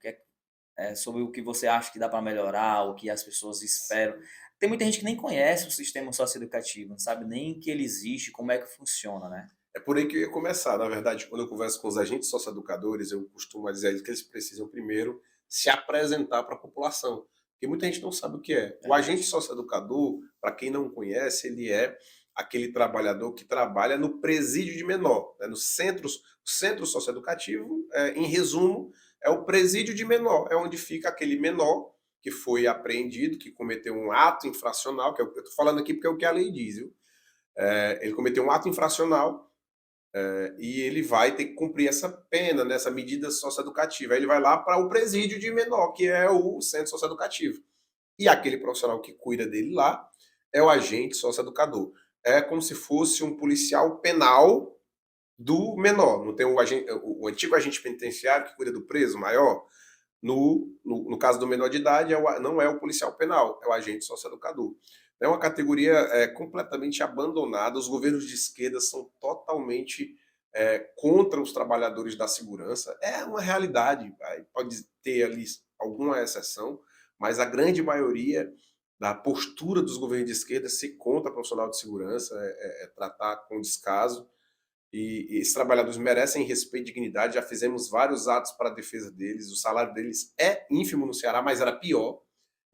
Sobre o que você acha que dá para melhorar, o que as pessoas esperam. Tem muita gente que nem conhece o sistema socioeducativo, não sabe nem que ele existe, como é que funciona, né? É por aí que eu ia começar. Na verdade, quando eu converso com os agentes socioeducadores, eu costumo dizer a eles que eles precisam primeiro se apresentar para a população. Porque muita gente não sabe o que é. O agente Verdade. socioeducador, para quem não conhece, ele é aquele trabalhador que trabalha no presídio de menor, né? O centro socioeducativo, em resumo, é o presídio de menor, é onde fica aquele menor que foi apreendido, que cometeu um ato infracional, que eu estou falando aqui porque é o que a lei diz, viu? Ele cometeu um ato infracional, e ele vai ter que cumprir essa pena, né, essa medida socioeducativa. Aí ele vai lá para o presídio de menor, que é o centro socioeducativo. E aquele profissional que cuida dele lá é o agente socioeducador. É como se fosse um policial penal do menor. Não tem o antigo agente penitenciário que cuida do preso maior? No caso do menor de idade, não é o policial penal, é o agente socioeducador. É uma categoria completamente abandonada. Os governos de esquerda são totalmente contra os trabalhadores da segurança. É uma realidade. Pode ter ali alguma exceção, mas a grande maioria da postura dos governos de esquerda é ser contra profissional de segurança, é tratar com descaso. E esses trabalhadores merecem respeito e dignidade. Já fizemos vários atos para a defesa deles. O salário deles é ínfimo no Ceará, mas era pior.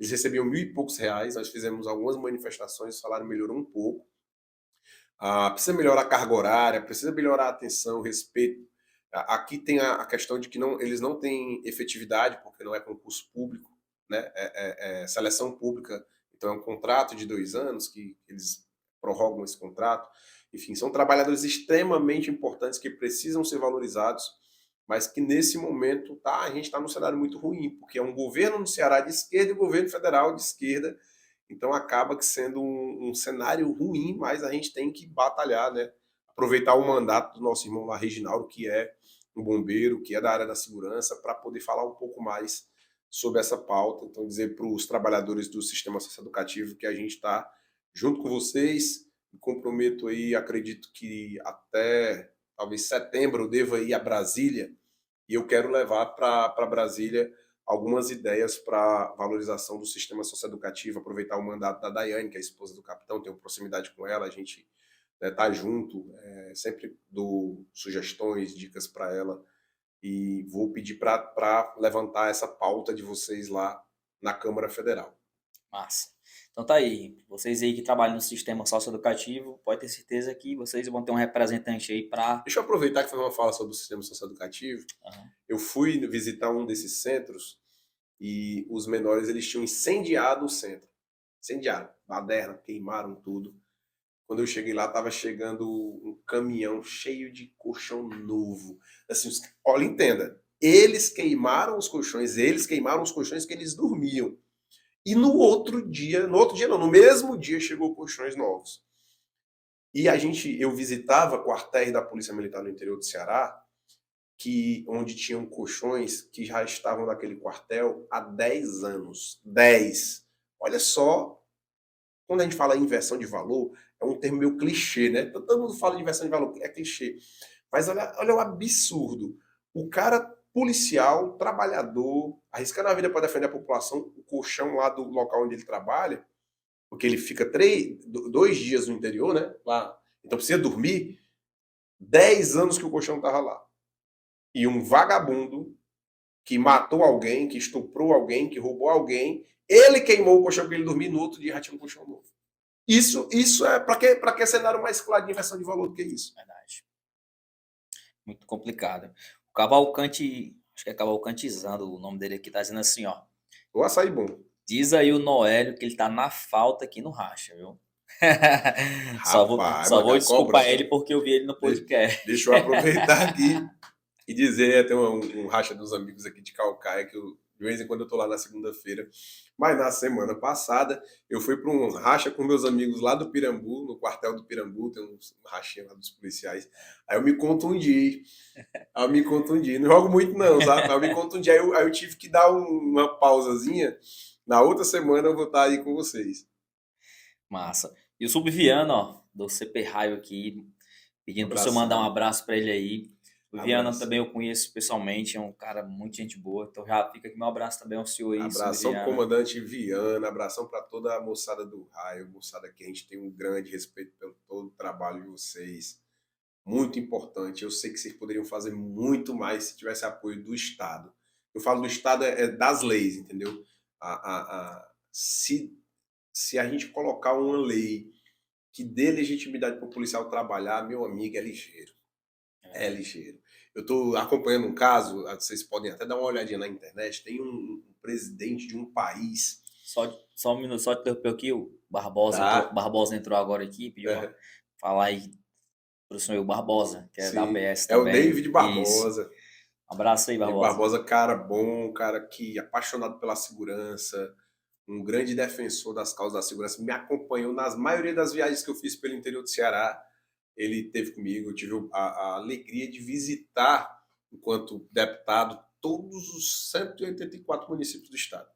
Eles recebiam R$ 1.000 e poucos. Nós fizemos algumas manifestações, o salário melhorou um pouco. Precisa melhorar a carga horária, precisa melhorar a atenção, o respeito. Aqui tem a questão de que eles não têm efetividade, porque não é concurso público, né? É seleção pública. Então é um contrato de 2 anos que eles prorrogam esse contrato. Enfim, são trabalhadores extremamente importantes que precisam ser valorizados, mas que nesse momento a gente está num cenário muito ruim, porque é um governo no Ceará de esquerda e um governo federal de esquerda. Então acaba que sendo um cenário ruim, mas a gente tem que batalhar, né? Aproveitar o mandato do nosso irmão lá, Reginaldo, que é um bombeiro, que é da área da segurança, para poder falar um pouco mais sobre essa pauta. Então, dizer para os trabalhadores do sistema socioeducativo que a gente está junto com vocês. Me comprometo aí, acredito que até talvez setembro eu deva ir a Brasília, e eu quero levar para Brasília algumas ideias para valorização do sistema socioeducativo, aproveitar o mandato da Daiane, que é a esposa do capitão, tenho proximidade com ela, a gente tá junto, sempre dou sugestões, dicas para ela, e vou pedir para levantar essa pauta de vocês lá na Câmara Federal. Massa. Então tá aí. Vocês aí que trabalham no sistema socioeducativo, pode ter certeza que vocês vão ter um representante aí para. Deixa eu aproveitar que foi uma fala sobre o sistema socioeducativo. Eu fui visitar um desses centros e os menores eles tinham incendiado o centro. Incendiaram, baderna, queimaram tudo. Quando eu cheguei lá, estava chegando um caminhão cheio de colchão novo. Assim, olha, entenda, eles queimaram os colchões que eles dormiam. E no outro dia não, no mesmo dia chegou colchões novos. E eu visitava quartéis da Polícia Militar no interior do Ceará, onde tinham colchões que já estavam naquele quartel há 10 anos. 10. Olha só, quando a gente fala em inversão de valor, é um termo meio clichê, né? Todo mundo fala de inversão de valor, é clichê. Mas olha o absurdo. O cara policial, trabalhador, arriscando a vida para defender a população, o colchão lá do local onde ele trabalha, porque ele fica 2 dias no interior, né? Lá. Então precisa dormir. 10 anos que o colchão estava lá. E um vagabundo que matou alguém, que estuprou alguém, que roubou alguém, ele queimou o colchão para ele dormir, no outro dia já tinha um colchão novo. Isso é para que cenário mais claro de inversão de valor do que isso? Verdade. Muito complicado. O Cavalcante, acho que é Cavalcantizando o nome dele aqui, tá dizendo assim, ó. O açaí bom. Diz aí o Noélio que ele tá na falta aqui no Racha, viu? Rapaz, Só vou mandar desculpar cobrança. ele porque eu vi ele no podcast. Deixa eu aproveitar aqui e dizer, tem um racha dos amigos aqui de Calcaia, que de vez em quando eu tô lá na segunda-feira. Mas na semana passada, eu fui para um racha com meus amigos lá do Pirambu, no quartel do Pirambu, tem um rachinha lá dos policiais. Aí eu me contundi. Não jogo muito não, sabe? Aí eu me contundi. Aí eu tive que dar uma pausazinha. Na outra semana eu vou estar aí com vocês. Massa. E o Subviano, ó, do CP Raio aqui, pedindo para o senhor mandar um abraço para ele aí. O Viana também eu conheço pessoalmente, é um cara muito gente boa, então já fica aqui meu abraço também ao senhor aí, Abração pro comandante Viana, abração para toda a moçada do Raio, moçada que a gente tem um grande respeito pelo todo o trabalho de vocês. Muito importante. Eu sei que vocês poderiam fazer muito mais se tivesse apoio do Estado. Eu falo do Estado das leis, entendeu? Se a gente colocar uma lei que dê legitimidade para o policial trabalhar, meu amigo, é ligeiro. É ligeiro. Eu estou acompanhando um caso, vocês podem até dar uma olhadinha na internet, tem um presidente de um país. Só um minuto, só te interromper aqui, o Barbosa, Barbosa entrou agora aqui, pediu falar aí pro senhor Barbosa, que é da ABS também. É o David Barbosa. Isso. Um abraço aí, Barbosa. Barbosa, cara bom, cara que apaixonado pela segurança, um grande defensor das causas da segurança, me acompanhou nas maioria das viagens que eu fiz pelo interior do Ceará. ele teve comigo, eu tive a alegria de visitar, enquanto deputado, todos os 184 municípios do estado.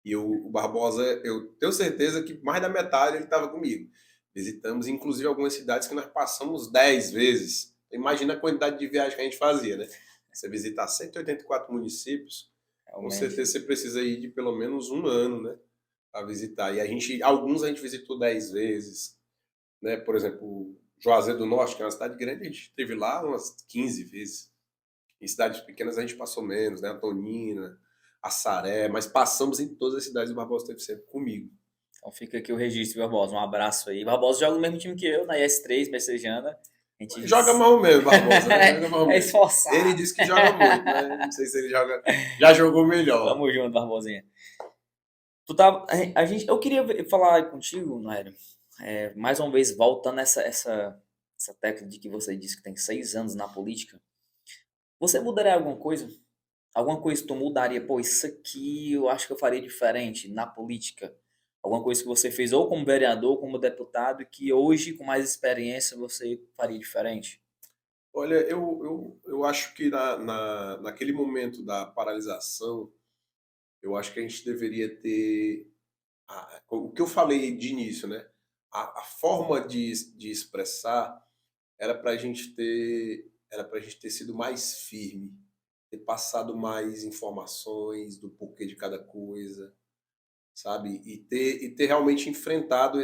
E o Barbosa, eu tenho certeza que mais da metade ele estava comigo. Visitamos, inclusive, algumas cidades que nós passamos 10 vezes. Imagina a quantidade de viagem que a gente fazia, né? Você visitar 184 municípios, com Realmente. certeza você precisa ir de pelo menos um ano, né? Para visitar. E alguns a gente visitou 10 vezes, né? Por exemplo, Juazeiro do Norte, que é uma cidade grande, a gente esteve lá umas 15 vezes. Em cidades pequenas a gente passou menos, né? Antonina, Assaré, mas passamos em todas as cidades. O Barbosa esteve sempre comigo. Então fica aqui o registro, Barbosa. Um abraço aí. Barbosa joga no mesmo time que eu, na IS3, Messejana. A gente Joga mal mesmo, Barbosa, né? Joga mal é mesmo. esforçado. Ele disse que joga muito, mas não sei se ele já jogou melhor. Tamo junto, Barbosinha. Eu queria falar contigo, Nairo, mais uma vez, voltando essa tecla de que você disse que tem 6 anos na política. Você mudaria alguma coisa? Alguma coisa que tu mudaria? Pô, isso aqui eu acho que eu faria diferente na política. Alguma coisa que você fez ou como vereador, ou como deputado, e que hoje, com mais experiência, você faria diferente? Olha, eu acho que naquele momento da paralisação, eu acho que a gente deveria ter o que eu falei de início, né? A forma de expressar era para a gente ter sido mais firme, ter passado mais informações do porquê de cada coisa, sabe? E ter realmente enfrentado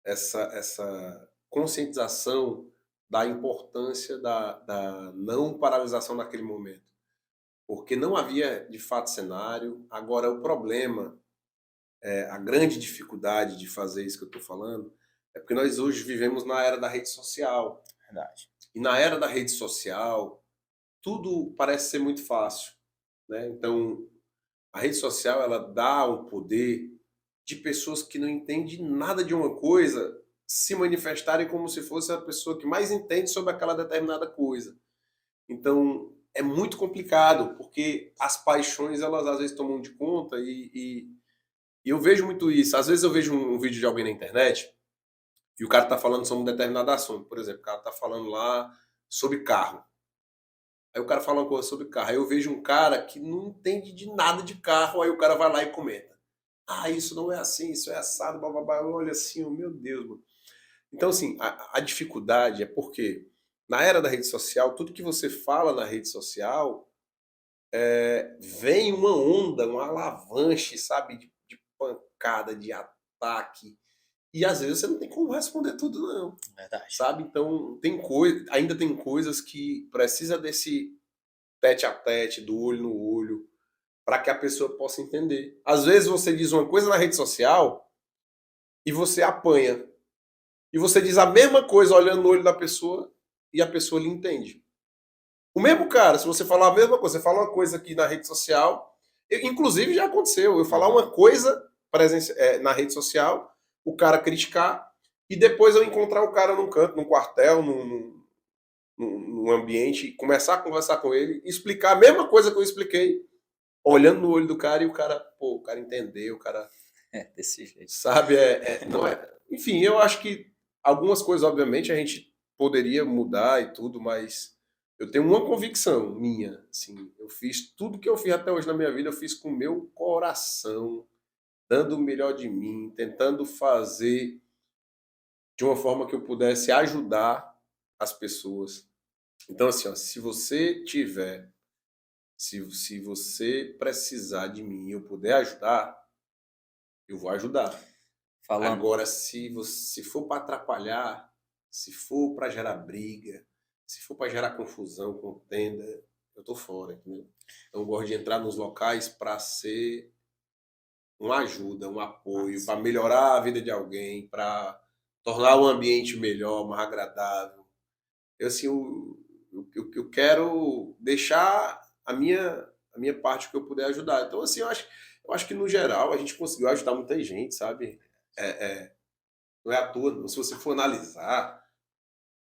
essa conscientização da importância da não paralisação naquele momento. Porque não havia, de fato, cenário. Agora, o problema, a grande dificuldade de fazer isso que eu estou falando, é porque nós hoje vivemos na era da rede social. Verdade. E na era da rede social, tudo parece ser muito fácil, né? Então, a rede social, ela dá o poder de pessoas que não entendem nada de uma coisa se manifestarem como se fosse a pessoa que mais entende sobre aquela determinada coisa. Então, é muito complicado, porque as paixões, elas às vezes tomam de conta e eu vejo muito isso. Às vezes eu vejo um vídeo de alguém na internet e o cara tá falando sobre um determinado assunto. Por exemplo, o cara tá falando lá sobre carro. Aí o cara fala uma coisa sobre carro. Aí eu vejo um cara que não entende de nada de carro, aí o cara vai lá e comenta. Ah, isso não é assim, isso é assado, bababá. Olha assim, oh, meu Deus, mano. Então, assim, a dificuldade é porque na era da rede social, tudo que você fala na rede social vem uma onda, uma avalanche, sabe, de pancada, de ataque. E às vezes você não tem como responder tudo, não. Verdade. Sabe? Então, ainda tem coisas que precisa desse tete a tete, do olho no olho, para que a pessoa possa entender. Às vezes você diz uma coisa na rede social e você apanha. E você diz a mesma coisa olhando no olho da pessoa e a pessoa lhe entende. O mesmo cara, se você falar a mesma coisa, você fala uma coisa aqui na rede social, inclusive já aconteceu, eu falar uma coisa na rede social, o cara criticar, e depois eu encontrar o cara num canto, num quartel, num ambiente, começar a conversar com ele, explicar a mesma coisa que eu expliquei, olhando no olho do cara, e o cara entendeu, o cara Desse jeito. sabe, não é. Enfim, eu acho que algumas coisas, obviamente, a gente poderia mudar e tudo, mas eu tenho uma convicção minha, assim, eu fiz tudo que eu fiz até hoje na minha vida, eu fiz com o meu coração, dando o melhor de mim, tentando fazer de uma forma que eu pudesse ajudar as pessoas. Então, assim, ó, se você precisar de mim e eu puder ajudar, eu vou ajudar. Falando. Agora, se for para atrapalhar, se for para gerar briga, se for para gerar confusão, contenda, eu tô fora, entendeu? Então, eu gosto de entrar nos locais para ser uma ajuda, um apoio, para melhorar a vida de alguém, para tornar o ambiente melhor, mais agradável. Eu, assim, eu quero deixar a minha parte que eu puder ajudar. Então, assim, eu acho que no geral a gente conseguiu ajudar muita gente, sabe? Não é à toa, não. Se você for analisar,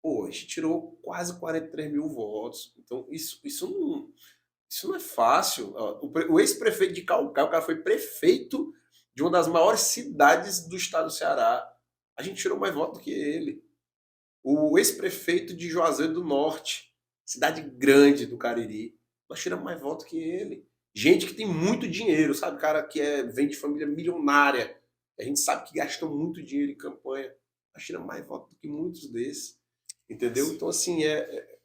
pô, a gente tirou quase 43 mil votos. Então, isso não é fácil. Ó, o ex-prefeito de Calcaia, o cara foi prefeito de uma das maiores cidades do estado do Ceará. A gente tirou mais voto do que ele. O ex-prefeito de Juazeiro do Norte, cidade grande do Cariri, nós tiramos mais voto que ele. Gente que tem muito dinheiro, sabe? Cara que vem de família milionária. A gente sabe que gastam muito dinheiro em campanha. Nós tiramos mais voto do que muitos desses. Entendeu? Então, assim,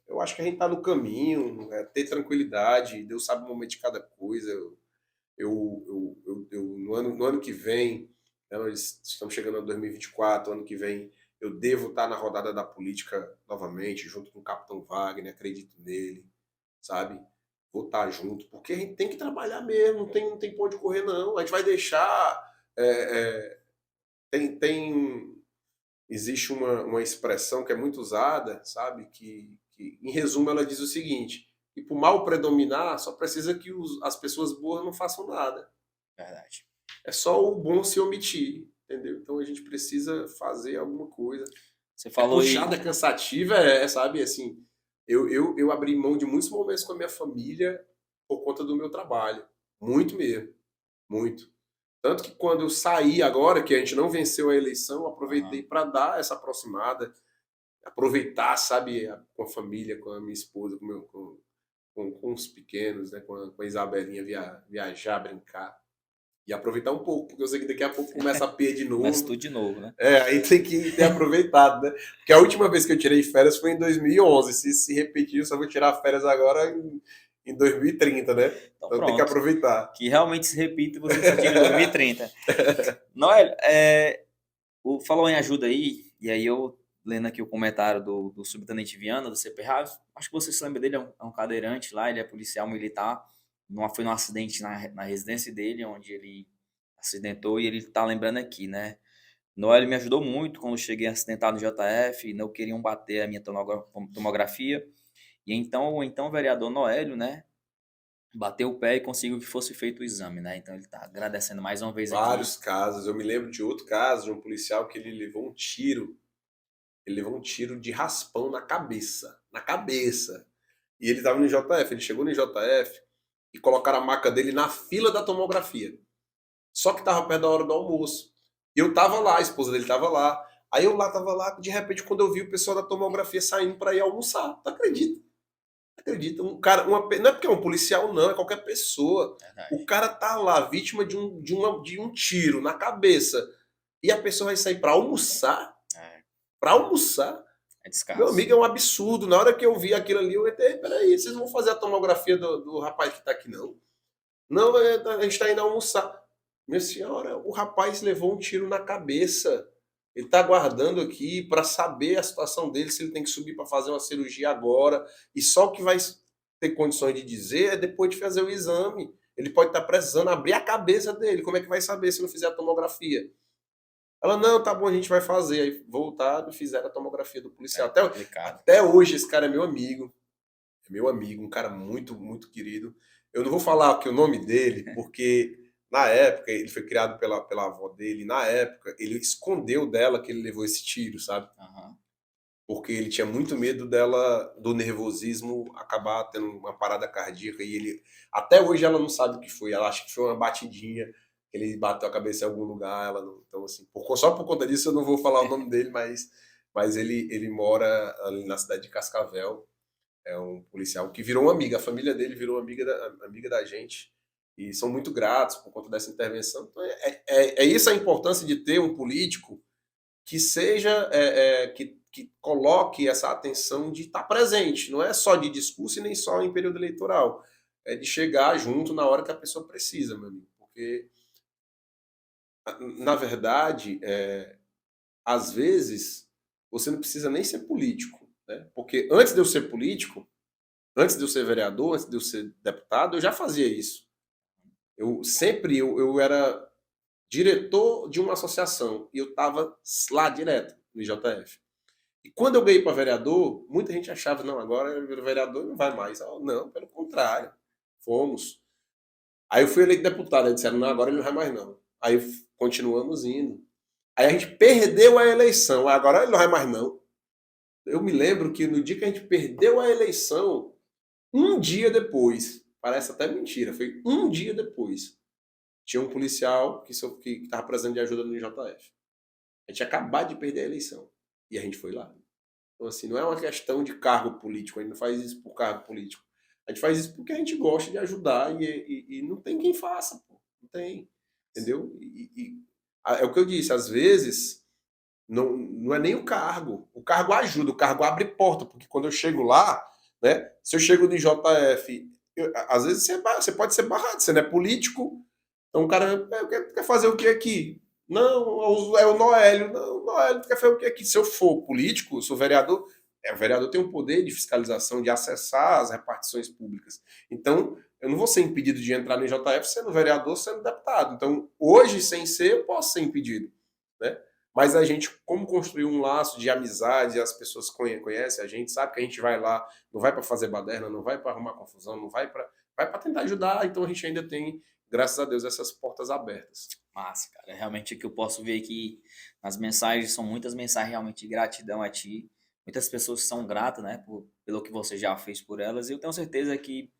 eu acho que a gente tá no caminho, ter tranquilidade. Deus sabe o momento de cada coisa. No ano que vem, né, nós estamos chegando a 2024, ano que vem eu devo estar na rodada da política novamente, junto com o Capitão Wagner, acredito nele, sabe? Vou estar junto, porque a gente tem que trabalhar mesmo, não tem pra onde correr, não. A gente vai deixar. é, é, existe uma expressão que é muito usada, sabe? Que, em resumo, ela diz o seguinte: que para o mal predominar, só precisa que as pessoas boas não façam nada. Verdade. É só o bom se omitir, entendeu? Então a gente precisa fazer alguma coisa. Você É falou puxada, aí. é cansativa, sabe, assim, eu abri mão de muitos momentos com a minha família por conta do meu trabalho. Muito mesmo, muito. Tanto que quando eu saí agora, que a gente não venceu a eleição, eu aproveitei Aham. para dar essa aproximada, aproveitar, sabe, com a família, com a minha esposa, com os pequenos, né, com a Isabelinha viajar, brincar. E aproveitar um pouco, porque eu sei que daqui a pouco começa a P de Começa novo. tudo de novo, né? Aí tem que ter aproveitado, né? Porque a última vez que eu tirei férias foi em 2011. Se repetir, eu só vou tirar férias agora em 2030, né? Então Então tem que pronto. aproveitar. Que realmente se repita e você só tira em 2030. Noel, falou em ajuda aí, e aí eu, lendo aqui o comentário do subtenente Viana, do CP Rasos, acho que você se lembra dele, é um cadeirante lá, ele é policial militar, foi num acidente na residência dele, onde ele acidentou, e ele tá lembrando aqui, né? Noel me ajudou muito quando eu cheguei acidentado no JF, não queriam bater a minha tomografia, e então o vereador Noélio, né, bateu o pé e conseguiu que fosse feito o exame, né? Então ele tá agradecendo mais uma vez aqui. Vários casos. Eu me lembro de outro caso, de um policial que ele levou um tiro. Ele levou um tiro de raspão na cabeça. Na cabeça. E ele estava no JF. Ele chegou no JF e colocaram a maca dele na fila da tomografia. Só que tava perto da hora do almoço. E eu tava lá, a esposa dele tava lá. Aí eu lá tava lá, de repente, quando eu vi o pessoal da tomografia saindo para ir almoçar. Tu acredita? Acredita? Um cara, não é porque é um policial, não, é qualquer pessoa. O Verdade. cara tá lá, vítima de um tiro na cabeça. E a pessoa vai sair para almoçar? É, Para almoçar? é Meu descaso. amigo, é um absurdo. Na hora que eu vi aquilo ali, eu entrei, peraí, vocês vão fazer a tomografia do rapaz que tá aqui, não? Não, a gente tá indo almoçar. Minha senhora, o rapaz levou um tiro na cabeça. Ele está aguardando aqui para saber a situação dele, se ele tem que subir para fazer uma cirurgia agora. E só o que vai ter condições de dizer é depois de fazer o exame. Ele pode estar precisando abrir a cabeça dele. Como é que vai saber se não fizer a tomografia? Ela, não, tá bom, a gente vai fazer. Aí voltaram e fizeram a tomografia do policial. É Até, complicado. até hoje esse cara é meu amigo. É meu amigo, um cara muito, muito querido. Eu não vou falar aqui o nome dele, porque na época ele foi criado pela avó dele. Na época ele escondeu dela que ele levou esse tiro, sabe? Aham. Porque ele tinha muito medo dela, do nervosismo, acabar tendo uma parada cardíaca. E ele, até hoje ela não sabe o que foi. Ela acha que foi uma batidinha, que ele bateu a cabeça em algum lugar. Ela não, então, assim, só por conta disso eu não vou falar o nome dele, mas ele mora ali na cidade de Cascavel. É um policial que virou uma amiga, a família dele virou amiga da gente e são muito gratos por conta dessa intervenção. Então, é isso a importância de ter um político que seja, que coloque essa atenção de estar presente, não é só de discurso e nem só em período eleitoral, é de chegar junto na hora que a pessoa precisa, meu amigo, porque, na verdade, às vezes, você não precisa nem ser político, né? Porque antes de eu ser político, antes de eu ser vereador, antes de eu ser deputado, eu já fazia isso. Eu era diretor de uma associação e eu estava lá direto no IJF. E quando eu ganhei para vereador, muita gente achava, não, agora eu viro vereador e não vai mais. Não, pelo contrário, fomos. Aí eu fui eleito deputado, aí disseram, não, agora ele não vai mais não. Aí continuamos indo. Aí a gente perdeu a eleição, agora ele não vai mais não. Eu me lembro que no dia que a gente perdeu a eleição, um dia depois, parece até mentira, foi um dia depois, tinha um policial que estava precisando de ajuda no JF. A gente tinha acabado de perder a eleição. E a gente foi lá. Então, assim, não é uma questão de cargo político, a gente não faz isso por cargo político. A gente faz isso porque a gente gosta de ajudar e não tem quem faça, pô. Não tem. Entendeu? É o que eu disse, às vezes não é nem o cargo ajuda, o cargo abre porta, porque quando eu chego lá, né, se eu chego no IJF, às vezes você pode ser barrado, você não é político, então o cara quer fazer o que aqui? Não, é o Noélio. Não, o Noélio quer fazer o que aqui? Se eu for político, sou vereador, o vereador tem um poder de fiscalização, de acessar as repartições públicas. Então, eu não vou ser impedido de entrar no IJF sendo vereador, sendo deputado. Então, hoje, sem ser, eu posso ser impedido. Né? Mas a gente, como construiu um laço de amizade, as pessoas conhecem a gente, sabe que a gente vai lá, não vai para fazer baderna, não vai para arrumar confusão, não vai para tentar ajudar, então a gente ainda tem, graças a Deus, essas portas abertas. Massa, cara. Realmente o que eu posso ver aqui nas mensagens são muitas mensagens realmente de gratidão a ti. Muitas pessoas são gratas, né, pelo que você já fez por elas. E eu tenho certeza que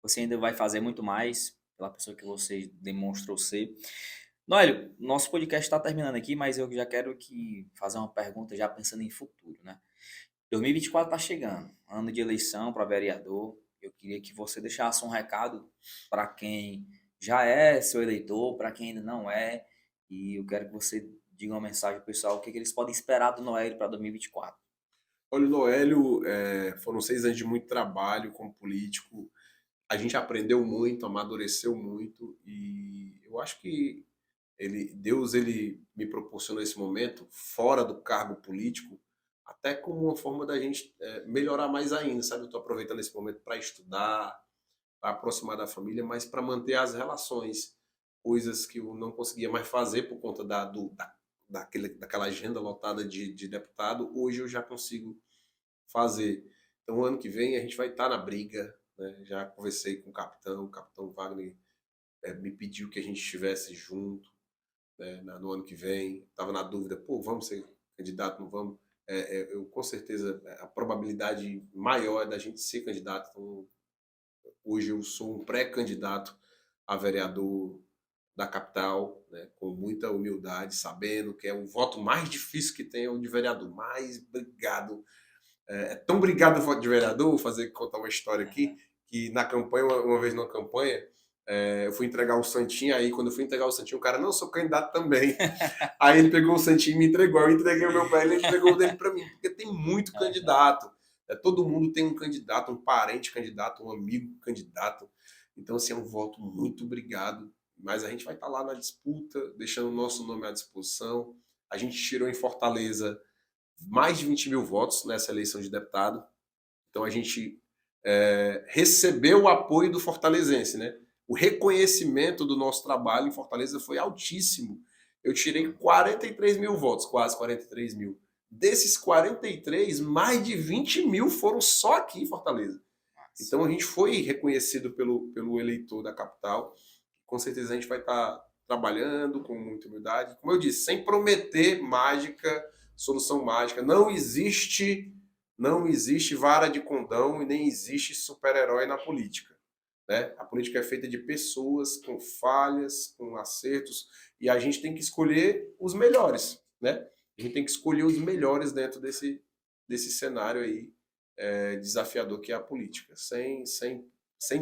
você ainda vai fazer muito mais pela pessoa que você demonstrou ser. Noélio, nosso podcast está terminando aqui, mas eu já quero fazer uma pergunta já pensando em futuro, né? 2024 está chegando, ano de eleição para vereador. Eu queria que você deixasse um recado para quem já é seu eleitor, para quem ainda não é, e eu quero que você diga uma mensagem pro pessoal, o que eles podem esperar do Noélio para 2024. Olha, o Noélio, foram 6 anos de muito trabalho como político. A gente aprendeu muito, amadureceu muito e eu acho que Deus ele me proporcionou esse momento fora do cargo político, até como uma forma da gente melhorar mais ainda, sabe? Eu estou aproveitando esse momento para estudar, para aproximar da família, mas para manter as relações, coisas que eu não conseguia mais fazer por conta daquela agenda lotada de deputado, hoje eu já consigo fazer. Então, ano que vem a gente vai estar na briga, né? Já conversei com o capitão Wagner me pediu que a gente estivesse junto, né, no ano que vem. Estava na dúvida, pô, vamos ser candidato, não vamos? Eu com certeza a probabilidade maior é da gente ser candidato. Então, hoje eu sou um pré-candidato a vereador da capital, né, com muita humildade, sabendo que é o voto mais difícil que tem é o de vereador. Mas obrigado, tão obrigado o voto de vereador, vou contar uma história aqui, que na campanha, uma vez numa campanha, eu fui entregar o Santinho, aí quando eu fui entregar o Santinho, o cara, não, sou candidato também. Aí ele pegou o Santinho e me entregou, eu entreguei o meu para ele, ele entregou o dele para mim, porque tem muito candidato. Todo mundo tem um candidato, um parente candidato, um amigo candidato. Então, assim, é um voto muito obrigado. Mas a gente vai estar lá na disputa, deixando o nosso nome à disposição. A gente tirou em Fortaleza mais de 20 mil votos nessa eleição de deputado. Então a gente recebeu o apoio do fortalezense, né? O reconhecimento do nosso trabalho em Fortaleza foi altíssimo. Eu tirei 43 mil votos, quase 43 mil. Desses 43, mais de 20 mil foram só aqui em Fortaleza. Então a gente foi reconhecido pelo eleitor da capital. Com certeza a gente vai estar trabalhando com muita humildade. Como eu disse, sem prometer mágica, solução mágica. Não existe vara de condão e nem existe super-herói na política. Né? A política é feita de pessoas com falhas, com acertos, e a gente tem que escolher os melhores. Né? A gente tem que escolher os melhores dentro desse cenário aí desafiador que é a política. Sem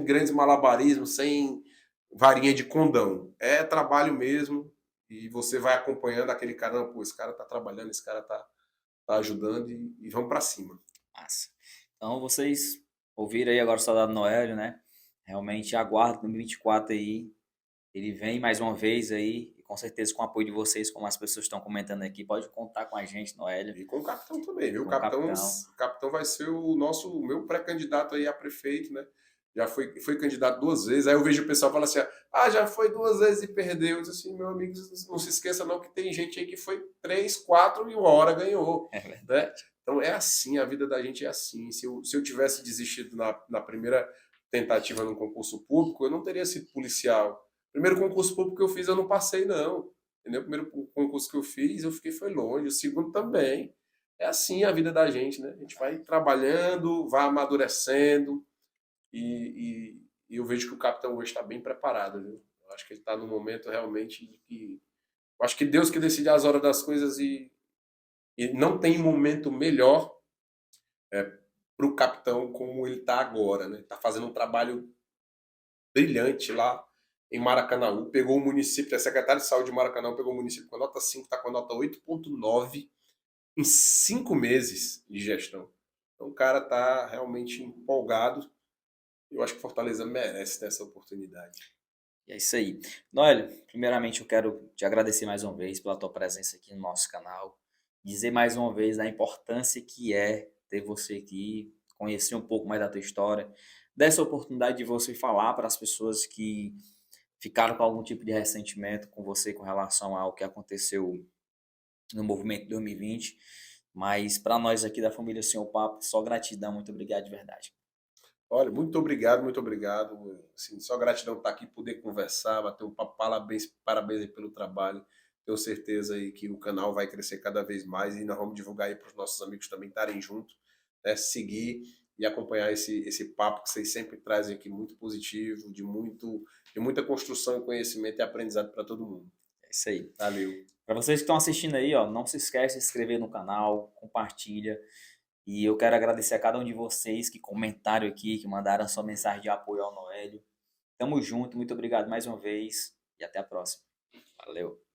grandes malabarismos, sem varinha de condão. É trabalho mesmo, e você vai acompanhando aquele cara, não, pô, esse cara tá trabalhando, esse cara tá ajudando, e vamos para cima. Massa. Então vocês ouviram aí agora o Soldado Noélio, né? Realmente aguardo 2024 aí. Ele vem mais uma vez aí, e com certeza com o apoio de vocês, como as pessoas estão comentando aqui, pode contar com a gente, Noélio, E com o capitão também, viu? O com o capitão, capitão. o capitão vai ser o meu pré-candidato aí a prefeito, né? Já foi candidato 2 vezes. Aí eu vejo o pessoal falar assim: ah, já foi 2 vezes e perdeu. Eu disse assim, meu amigo, não se esqueça não que tem gente aí que foi 3, 4 e uma hora ganhou, É né? verdade. Então é assim, a vida da gente é assim. Se eu tivesse desistido na primeira tentativa no concurso público, eu não teria sido policial. Primeiro concurso público que eu fiz, eu não passei, não. Entendeu? O primeiro concurso que eu fiz, eu fiquei foi longe. O segundo também. É assim a vida da gente, né? A gente vai trabalhando, vai amadurecendo e eu vejo que o capitão hoje está bem preparado, viu? Eu acho que ele está no momento realmente de que Eu acho que Deus que decide as horas das coisas e não tem momento melhor para o capitão como ele está agora, né? Está fazendo um trabalho brilhante lá em Maracanaú, pegou o município, a secretária de saúde de Maracanaú pegou o município com a nota 5, está com a nota 8,9 em 5 meses de gestão. Então o cara está realmente empolgado. Eu acho que Fortaleza merece ter essa oportunidade. E é isso aí. Noélio, primeiramente eu quero te agradecer mais uma vez pela tua presença aqui no nosso canal. Dizer mais uma vez a importância que é ter você aqui, conhecer um pouco mais da tua história, dessa oportunidade de você falar para as pessoas que ficaram com algum tipo de ressentimento com você com relação ao que aconteceu no movimento 2020. Mas para nós aqui da família Senhor Papo, só gratidão, muito obrigado de verdade. Olha, muito obrigado, muito obrigado. Assim, só gratidão estar aqui, poder conversar, bater um papo. Parabéns, parabéns aí pelo trabalho. Tenho certeza aí que o canal vai crescer cada vez mais e nós vamos divulgar aí para os nossos amigos também estarem juntos, né? Seguir e acompanhar esse papo que vocês sempre trazem aqui, muito positivo, de muita construção e conhecimento e aprendizado para todo mundo. É isso aí. Valeu. Para vocês que estão assistindo aí, ó, não se esquece de se inscrever no canal, compartilha. E eu quero agradecer a cada um de vocês que comentaram aqui, que mandaram sua mensagem de apoio ao Noélio. Tamo junto, muito obrigado mais uma vez e até a próxima. Valeu!